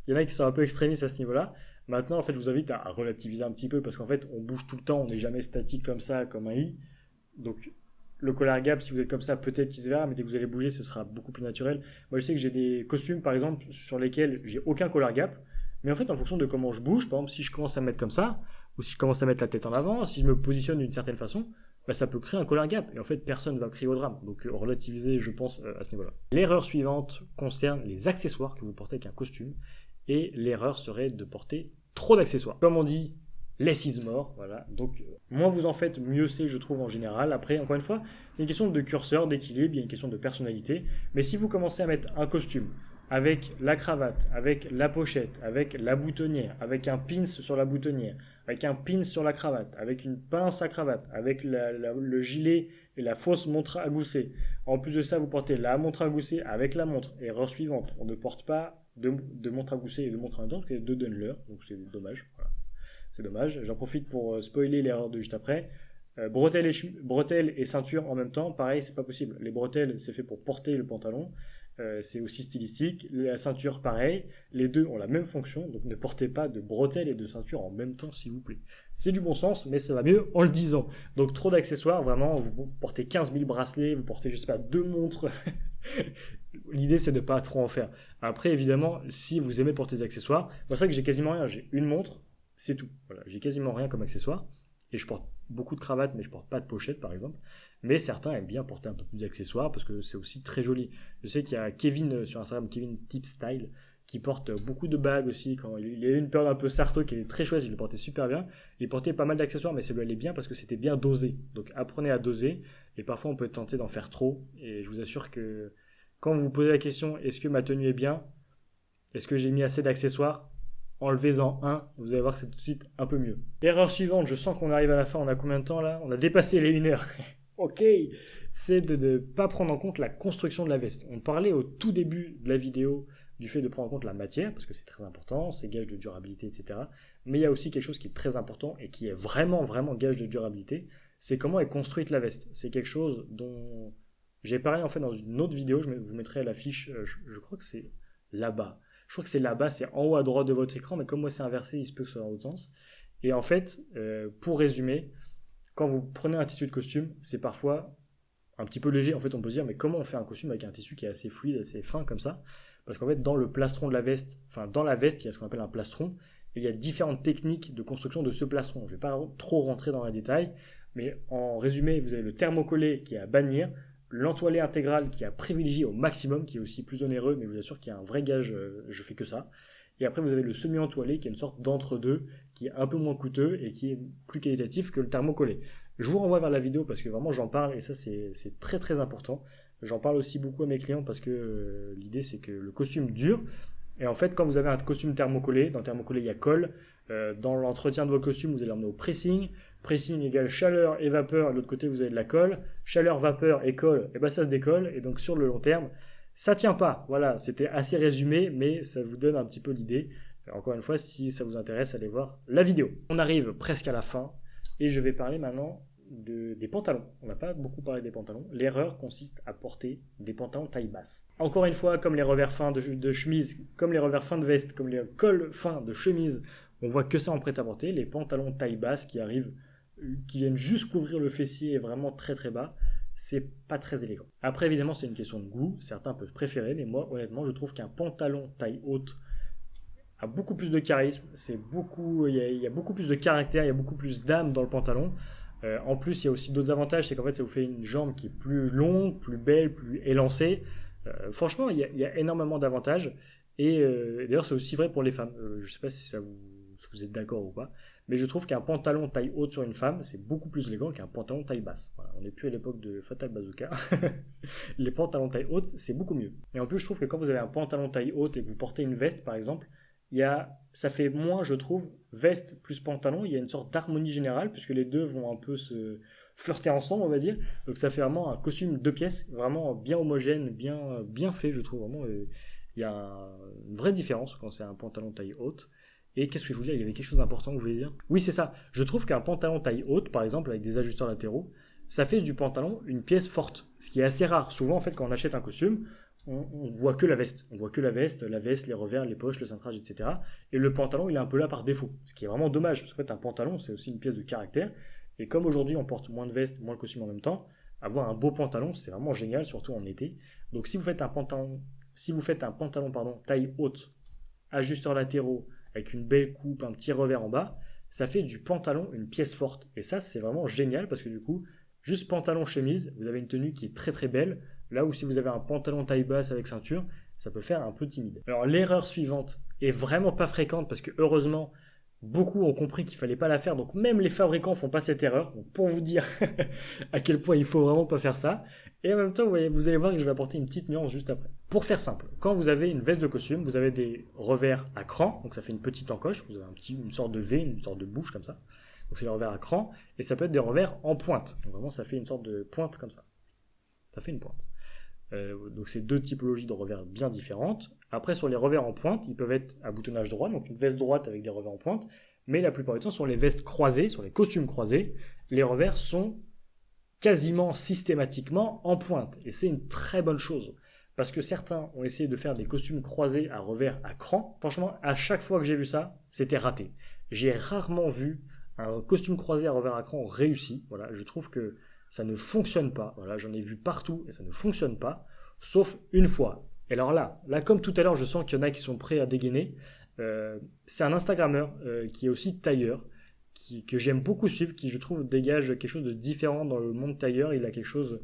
Il y en a qui sont un peu extrémistes à ce niveau-là. Maintenant, en fait, je vous invite à relativiser un petit peu parce qu'en fait, on bouge tout le temps, on n'est jamais statique comme ça, comme un i. Donc, le collar gap, si vous êtes comme ça, peut-être qu'il se verra, mais dès que vous allez bouger, ce sera beaucoup plus naturel. Moi, je sais que j'ai des costumes, par exemple, sur lesquels j'ai aucun collar gap. Mais en fait, en fonction de comment je bouge, par exemple, si je commence à me mettre comme ça, ou si je commence à mettre la tête en avant, si je me positionne d'une certaine façon, bah, ça peut créer un collar gap. Et en fait, personne ne va crier au drame. Donc, relativiser, je pense, à ce niveau-là. L'erreur suivante concerne les accessoires que vous portez avec un costume. Et l'erreur serait de porter trop d'accessoires. Comme on dit, less is more. Voilà. Donc, moins vous en faites, mieux c'est, je trouve, en général. Après, encore une fois, c'est une question de curseur, d'équilibre, il y a une question de personnalité. Mais si vous commencez à mettre un costume avec la cravate, avec la pochette, avec la boutonnière, avec un pins sur la boutonnière, avec un pins sur la cravate, avec une pince à cravate, avec le gilet et la fausse montre à gousset. En plus de ça, vous portez la montre à gousset avec la montre. Erreur suivante, on ne porte pas de montre à gousset et de montre à dents, parce qu'il y a deux donnent l'heure, donc c'est dommage. Voilà. C'est dommage. J'en profite pour spoiler l'erreur de juste après. Bretelles et ceinture en même temps, pareil, c'est pas possible. Les bretelles, c'est fait pour porter le pantalon. C'est aussi stylistique. La ceinture, pareil. Les deux ont la même fonction, donc ne portez pas de bretelles et de ceinture en même temps, s'il vous plaît. C'est du bon sens, mais ça va mieux en le disant. Donc trop d'accessoires, vraiment, vous portez 15 000 bracelets, vous portez, je sais pas, 2 montres. L'idée, c'est de ne pas trop en faire. Après, évidemment, si vous aimez porter des accessoires, moi, c'est vrai que j'ai quasiment rien. J'ai une montre, c'est tout. Voilà, j'ai quasiment rien comme accessoire. Et je porte beaucoup de cravates, mais je porte pas de pochette, par exemple. Mais certains aiment bien porter un peu plus d'accessoires parce que c'est aussi très joli. Je sais qu'il y a Kevin sur Instagram, Kevin Tip Style, qui porte beaucoup de bagues aussi. Quand il a eu une période un peu sarto qui est très chouette, il le portait super bien. Il portait pas mal d'accessoires, mais ça lui allait bien parce que c'était bien dosé. Donc apprenez à doser. Et parfois, on peut tenter d'en faire trop. Et je vous assure que quand vous vous posez la question, est-ce que ma tenue est bien? Est-ce que j'ai mis assez d'accessoires? Enlevez-en un, vous allez voir que c'est tout de suite un peu mieux. Erreur suivante, je sens qu'on arrive à la fin, on a combien de temps là? On a dépassé les 1 heure. Ok, c'est de ne pas prendre en compte la construction de la veste. On parlait au tout début de la vidéo du fait de prendre en compte la matière, parce que c'est très important, c'est gage de durabilité, etc. Mais il y a aussi quelque chose qui est très important et qui est vraiment, vraiment gage de durabilité, c'est comment est construite la veste. C'est quelque chose dont j'ai parlé en fait dans une autre vidéo, je vous mettrai l'affiche, je crois que c'est là-bas. Je crois que c'est là-bas, c'est en haut à droite de votre écran, mais comme moi c'est inversé, il se peut que ce soit dans l'autre sens. Et en fait, pour résumer, quand vous prenez un tissu de costume, c'est parfois un petit peu léger. En fait, on peut se dire, mais comment on fait un costume avec un tissu qui est assez fluide, assez fin comme ça? Parce qu'en fait, dans le plastron de la veste, enfin dans la veste, il y a ce qu'on appelle un plastron, et il y a différentes techniques de construction de ce plastron. Je ne vais pas trop rentrer dans les détails, mais en résumé, vous avez le thermocollé qui est à bannir, l'entoilé intégral qui est à privilégier au maximum, qui est aussi plus onéreux, mais je vous assure qu'il y a un vrai gage, je fais que ça. Et après, vous avez le semi-entoilé qui est une sorte d'entre-deux, qui est un peu moins coûteux et qui est plus qualitatif que le thermocollé. Je vous renvoie vers la vidéo parce que vraiment j'en parle et ça c'est très très important. J'en parle aussi beaucoup à mes clients parce que l'idée c'est que le costume dure. Et en fait, quand vous avez un costume thermocollé, dans le thermocollé il y a colle. Dans l'entretien de vos costumes, vous allez l'emmener au pressing. Pressing égale chaleur et vapeur. De l'autre côté, vous avez de la colle. Chaleur, vapeur et colle, et ben ça se décolle. Et donc sur le long terme, ça tient pas. Voilà, c'était assez résumé, mais ça vous donne un petit peu l'idée. Encore une fois, si ça vous intéresse, allez voir la vidéo. On arrive presque à la fin et je vais parler maintenant des pantalons. On n'a pas beaucoup parlé des pantalons. L'erreur consiste à porter des pantalons taille basse. Encore une fois, comme les revers fins de chemise, comme les revers fins de veste, comme les cols fins de chemise, On voit que ça en prêt-à-porter, les pantalons taille basse qui arrivent, qui viennent juste couvrir le fessier vraiment très très bas, c'est pas très élégant. Après évidemment c'est une question de goût, certains peuvent préférer, mais moi honnêtement je trouve qu'un pantalon taille haute a beaucoup plus de charisme, il y a beaucoup plus de caractère, il y a beaucoup plus d'âme dans le pantalon. En plus, il y a aussi d'autres avantages, c'est qu'en fait, ça vous fait une jambe qui est plus longue, plus belle, plus élancée. Franchement, il y a énormément d'avantages. Et d'ailleurs, c'est aussi vrai pour les femmes. Je ne sais pas si vous êtes d'accord ou pas, mais je trouve qu'un pantalon taille haute sur une femme, c'est beaucoup plus élégant qu'un pantalon taille basse. Voilà, on n'est plus à l'époque de Fatal Bazooka. Les pantalons taille haute, c'est beaucoup mieux. Et en plus, je trouve que quand vous avez un pantalon taille haute et que vous portez une veste, par exemple, ça fait moins, je trouve, veste plus pantalon. Il y a une sorte d'harmonie générale, puisque les deux vont un peu se flirter ensemble, on va dire. Donc ça fait vraiment un costume 2 pièces, vraiment bien homogène, bien fait, je trouve. Vraiment, il y a une vraie différence quand c'est un pantalon taille haute. Et qu'est-ce que je voulais dire? Il y avait quelque chose d'important que je voulais dire. Oui, c'est ça. Je trouve qu'un pantalon taille haute, par exemple, avec des ajusteurs latéraux, ça fait du pantalon une pièce forte. Ce qui est assez rare. Souvent, en fait, quand on achète un costume, on voit que la veste. On voit que la veste, les revers, les poches, le cintrage, etc. Et le pantalon, il est un peu là par défaut. Ce qui est vraiment dommage, parce qu'en fait, un pantalon, c'est aussi une pièce de caractère. Et comme aujourd'hui, on porte moins de vestes, moins de costumes en même temps, avoir un beau pantalon, c'est vraiment génial, surtout en été. Donc, si vous faites un pantalon, taille haute, ajusteurs latéraux, avec une belle coupe, un petit revers en bas, ça fait du pantalon une pièce forte. Et ça, c'est vraiment génial, parce que du coup, juste pantalon chemise, vous avez une tenue qui est très très belle. Là où si vous avez un pantalon taille basse avec ceinture, ça peut faire un peu timide. Alors l'erreur suivante est vraiment pas fréquente parce que heureusement, beaucoup ont compris qu'il fallait pas la faire. Donc même les fabricants font pas cette erreur. Donc pour vous dire à quel point il faut vraiment pas faire ça. Et en même temps, vous allez voir que je vais apporter une petite nuance juste après. Pour faire simple, quand vous avez une veste de costume, vous avez des revers à cran. Donc ça fait une petite encoche. Vous avez une sorte de V, une sorte de bouche comme ça. Donc c'est les revers à cran. Et ça peut être des revers en pointe. Donc vraiment ça fait une sorte de pointe comme ça. Ça fait une pointe. Donc c'est deux typologies de revers bien différentes. Après sur les revers en pointe, ils peuvent être à boutonnage droit, donc une veste droite avec des revers en pointe, mais la plupart du temps sur les vestes croisées, sur les costumes croisés, les revers sont quasiment systématiquement en pointe. Et c'est une très bonne chose. Parce que certains ont essayé de faire des costumes croisés à revers à cran. Franchement, à chaque fois que j'ai vu ça, c'était raté. J'ai rarement vu un costume croisé à revers à cran réussi. Voilà, je trouve que ça ne fonctionne pas. Voilà, j'en ai vu partout et ça ne fonctionne pas, sauf une fois. Et alors là comme tout à l'heure, je sens qu'il y en a qui sont prêts à dégainer. C'est un Instagrammeur qui est aussi tailleur, que j'aime beaucoup suivre, qui je trouve dégage quelque chose de différent dans le monde tailleur. Il dégage quelque chose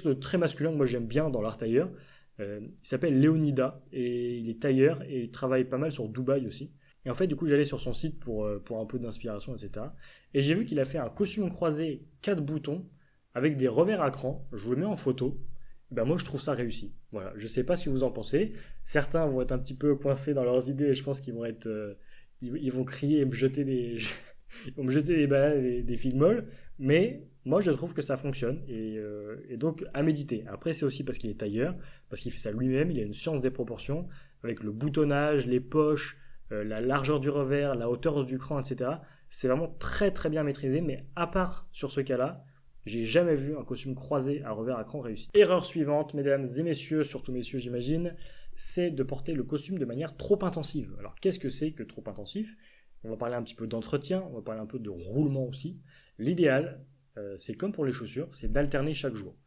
de très masculin que moi j'aime bien dans l'art tailleur. Il s'appelle Leonida et il est tailleur et il travaille pas mal sur Dubaï aussi. Et en fait, du coup, j'allais sur son site pour un peu d'inspiration, etc. Et j'ai vu qu'il a fait un costume croisé 4 boutons avec des revers à cran. Je vous le mets en photo. Ben moi, je trouve ça réussi. Voilà. Je sais pas ce que vous en pensez. Certains vont être un petit peu coincés dans leurs idées et je pense qu'ils vont être, ils vont crier et me jeter ils vont me jeter des figues molles. Mais moi, je trouve que ça fonctionne et donc à méditer. Après, c'est aussi parce qu'il est tailleur, parce qu'il fait ça lui-même. Il a une science des proportions avec le boutonnage, les poches, la largeur du revers, la hauteur du cran, etc. C'est vraiment très très bien maîtrisé. Mais à part sur ce cas-là, j'ai jamais vu un costume croisé à revers à cran réussi. Erreur suivante, mesdames et messieurs, surtout messieurs j'imagine, c'est de porter le costume de manière trop intensive. Alors qu'est-ce que c'est que trop intensif? On va parler un petit peu d'entretien, on va parler un peu de roulement aussi. L'idéal, c'est comme pour les chaussures, c'est d'alterner chaque jour.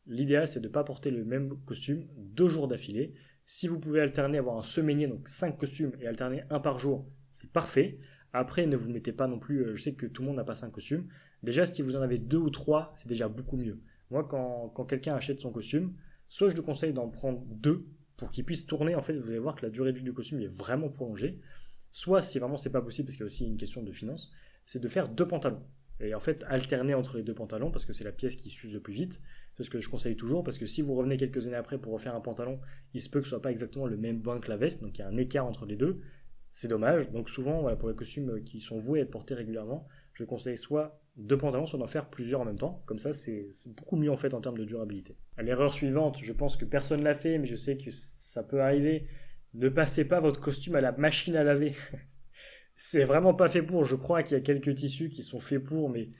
L'idéal, c'est de ne pas porter le même costume 2 jours d'affilée. Si vous pouvez alterner, avoir un semainier, donc 5 costumes, et alterner un par jour, c'est parfait. Après, ne vous mettez pas non plus, je sais que tout le monde n'a pas 5 costumes. Déjà, si vous en avez 2 ou 3, c'est déjà beaucoup mieux. Moi, quand quelqu'un achète son costume, soit je lui conseille d'en prendre 2 pour qu'il puisse tourner. En fait, vous allez voir que la durée de vie du costume est vraiment prolongée. Soit, si vraiment c'est pas possible, parce qu'il y a aussi une question de finance, c'est de faire 2 pantalons. Et en fait, alterner entre les 2 pantalons, parce que c'est la pièce qui s'use le plus vite. C'est ce que je conseille toujours, parce que si vous revenez quelques années après pour refaire un pantalon, il se peut que ce soit pas exactement le même bain que la veste, donc il y a un écart entre les deux. C'est dommage. Donc souvent, voilà, pour les costumes qui sont voués à être portés régulièrement, je conseille soit 2 pantalons, soit d'en faire plusieurs en même temps. Comme ça, c'est beaucoup mieux en fait en termes de durabilité. L'erreur suivante, je pense que personne l'a fait, mais je sais que ça peut arriver. Ne passez pas votre costume à la machine à laver. C'est vraiment pas fait pour. Je crois qu'il y a quelques tissus qui sont faits pour, mais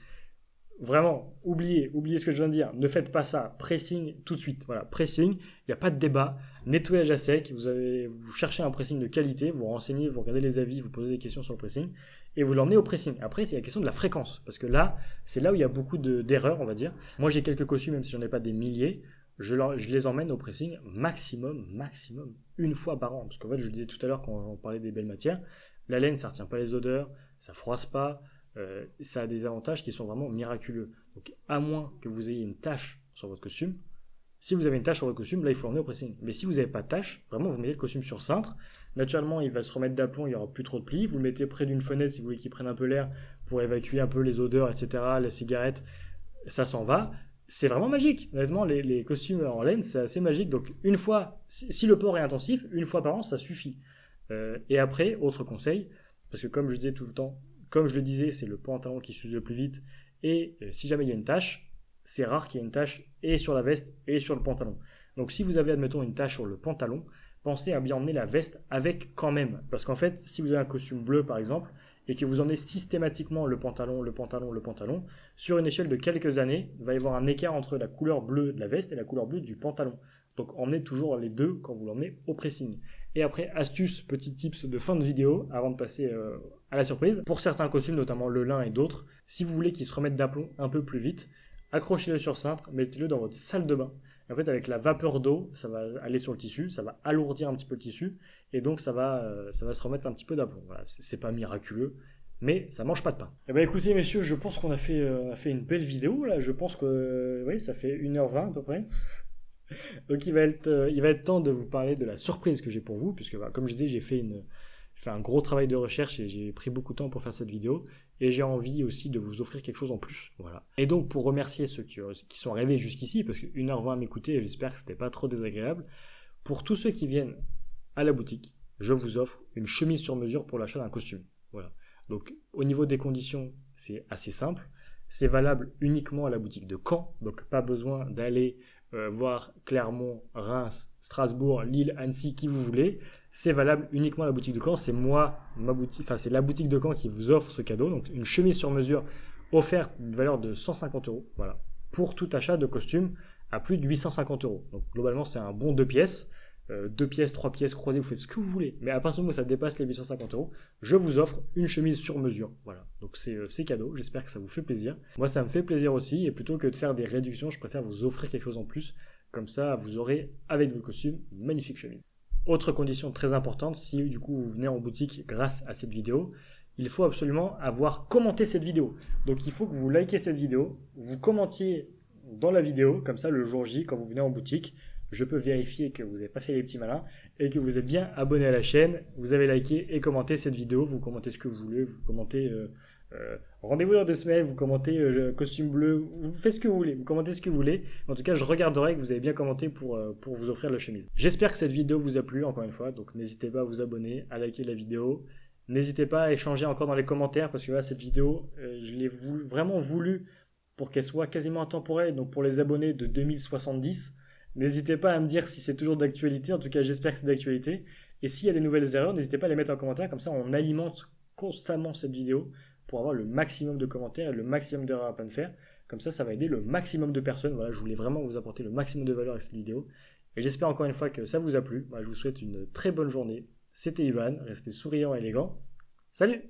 vraiment, oubliez ce que je viens de dire. Ne faites pas ça. Pressing tout de suite. Voilà, pressing, il n'y a pas de débat. Nettoyage à sec, vous cherchez un pressing de qualité, vous renseignez, vous regardez les avis, vous posez des questions sur le pressing et vous l'emmenez au pressing. Après, c'est la question de la fréquence parce que là, c'est là où il y a beaucoup d'erreurs, on va dire. Moi, j'ai quelques costumes, même si j'en ai pas des milliers. Je les emmène au pressing maximum, une fois par an. Parce qu'en fait, je le disais tout à l'heure quand on parlait des belles matières, la laine, ça retient pas les odeurs, ça froisse pas. Ça a des avantages qui sont vraiment miraculeux. Donc, à moins que vous ayez une tache sur votre costume, si vous avez une tache sur votre costume, là, il faut l'emmener au pressing. Mais si vous n'avez pas de tache, vraiment, vous mettez le costume sur cintre. Naturellement, il va se remettre d'aplomb, il n'y aura plus trop de plis. Vous le mettez près d'une fenêtre si vous voulez qu'il prenne un peu l'air pour évacuer un peu les odeurs, etc., les cigarettes, ça s'en va. C'est vraiment magique. Honnêtement, les costumes en laine, c'est assez magique. Donc, une fois, si le port est intensif, une fois par an, ça suffit. Et après, autre conseil, parce que comme je disais tout le temps, comme je le disais, c'est le pantalon qui s'use le plus vite. Et si jamais il y a une tache, c'est rare qu'il y ait une tache et sur la veste et sur le pantalon. Donc si vous avez, admettons, une tache sur le pantalon, pensez à bien emmener la veste avec quand même. Parce qu'en fait, si vous avez un costume bleu par exemple, et que vous emmenez systématiquement le pantalon, sur une échelle de quelques années, il va y avoir un écart entre la couleur bleue de la veste et la couleur bleue du pantalon. Donc emmenez toujours les deux quand vous l'emmenez au pressing. Et après, astuce, petit tips de fin de vidéo, avant de passer à la surprise. Pour certains costumes, notamment le lin et d'autres, si vous voulez qu'ils se remettent d'aplomb un peu plus vite, accrochez-le sur cintre, mettez-le dans votre salle de bain. Et en fait, avec la vapeur d'eau, ça va aller sur le tissu, ça va alourdir un petit peu le tissu, et donc ça va se remettre un petit peu d'aplomb. Voilà, c'est pas miraculeux, mais ça mange pas de pain. Eh ben écoutez messieurs, je pense qu'on a fait une belle vidéo là. Je pense que oui, ça fait 1h20 à peu près. Donc il va être temps de vous parler de la surprise que j'ai pour vous, puisque comme je disais, j'ai fait un gros travail de recherche et j'ai pris beaucoup de temps pour faire cette vidéo. Et j'ai envie aussi de vous offrir quelque chose en plus. Voilà. Et donc pour remercier ceux qui sont arrivés jusqu'ici, parce que 1h20 à m'écouter, j'espère que c'était pas trop désagréable. Pour tous ceux qui viennent à la boutique, je vous offre une chemise sur mesure pour l'achat d'un costume. Voilà. Donc au niveau des conditions, c'est assez simple. C'est valable uniquement à la boutique de Caen, donc pas besoin d'aller voir Clermont, Reims, Strasbourg, Lille, Annecy, qui vous voulez. C'est valable uniquement à la boutique de Caen. C'est c'est la boutique de Caen qui vous offre ce cadeau. Donc une chemise sur mesure offerte d'une valeur de 150 €. Voilà. Pour tout achat de costume à plus de 850 €. Donc globalement, c'est un bon 2 pièces. 2 pièces, 3 pièces croisées, vous faites ce que vous voulez. Mais à partir du moment où ça dépasse les 850 €, je vous offre une chemise sur mesure. Voilà. Donc c'est cadeau. J'espère que ça vous fait plaisir. Moi, ça me fait plaisir aussi. Et plutôt que de faire des réductions, je préfère vous offrir quelque chose en plus. Comme ça, vous aurez, avec vos costumes, une magnifique chemise. Autre condition très importante, si du coup vous venez en boutique grâce à cette vidéo, il faut absolument avoir commenté cette vidéo. Donc il faut que vous likez cette vidéo, vous commentiez dans la vidéo, comme ça le jour J, quand vous venez en boutique, je peux vérifier que vous n'avez pas fait les petits malins et que vous êtes bien abonné à la chaîne, vous avez liké et commenté cette vidéo, vous commentez ce que vous voulez, vous commentez rendez-vous dans 2 semaines, vous commentez costume bleu, vous faites ce que vous voulez, vous commentez ce que vous voulez. En tout cas, je regarderai que vous avez bien commenté pour vous offrir la chemise. J'espère que cette vidéo vous a plu, encore une fois, donc n'hésitez pas à vous abonner, à liker la vidéo. N'hésitez pas à échanger encore dans les commentaires, parce que là, cette vidéo, je l'ai vraiment voulu pour qu'elle soit quasiment intemporelle, donc pour les abonnés de 2070. N'hésitez pas à me dire si c'est toujours d'actualité, en tout cas j'espère que c'est d'actualité. Et s'il y a des nouvelles erreurs, n'hésitez pas à les mettre en commentaire, comme ça on alimente constamment cette vidéo pour avoir le maximum de commentaires et le maximum d'erreurs à pas de faire. Comme ça va aider le maximum de personnes. Voilà, je voulais vraiment vous apporter le maximum de valeur avec cette vidéo. Et j'espère encore une fois que ça vous a plu. Je vous souhaite une très bonne journée. C'était Ivan, restez souriant et élégant. Salut!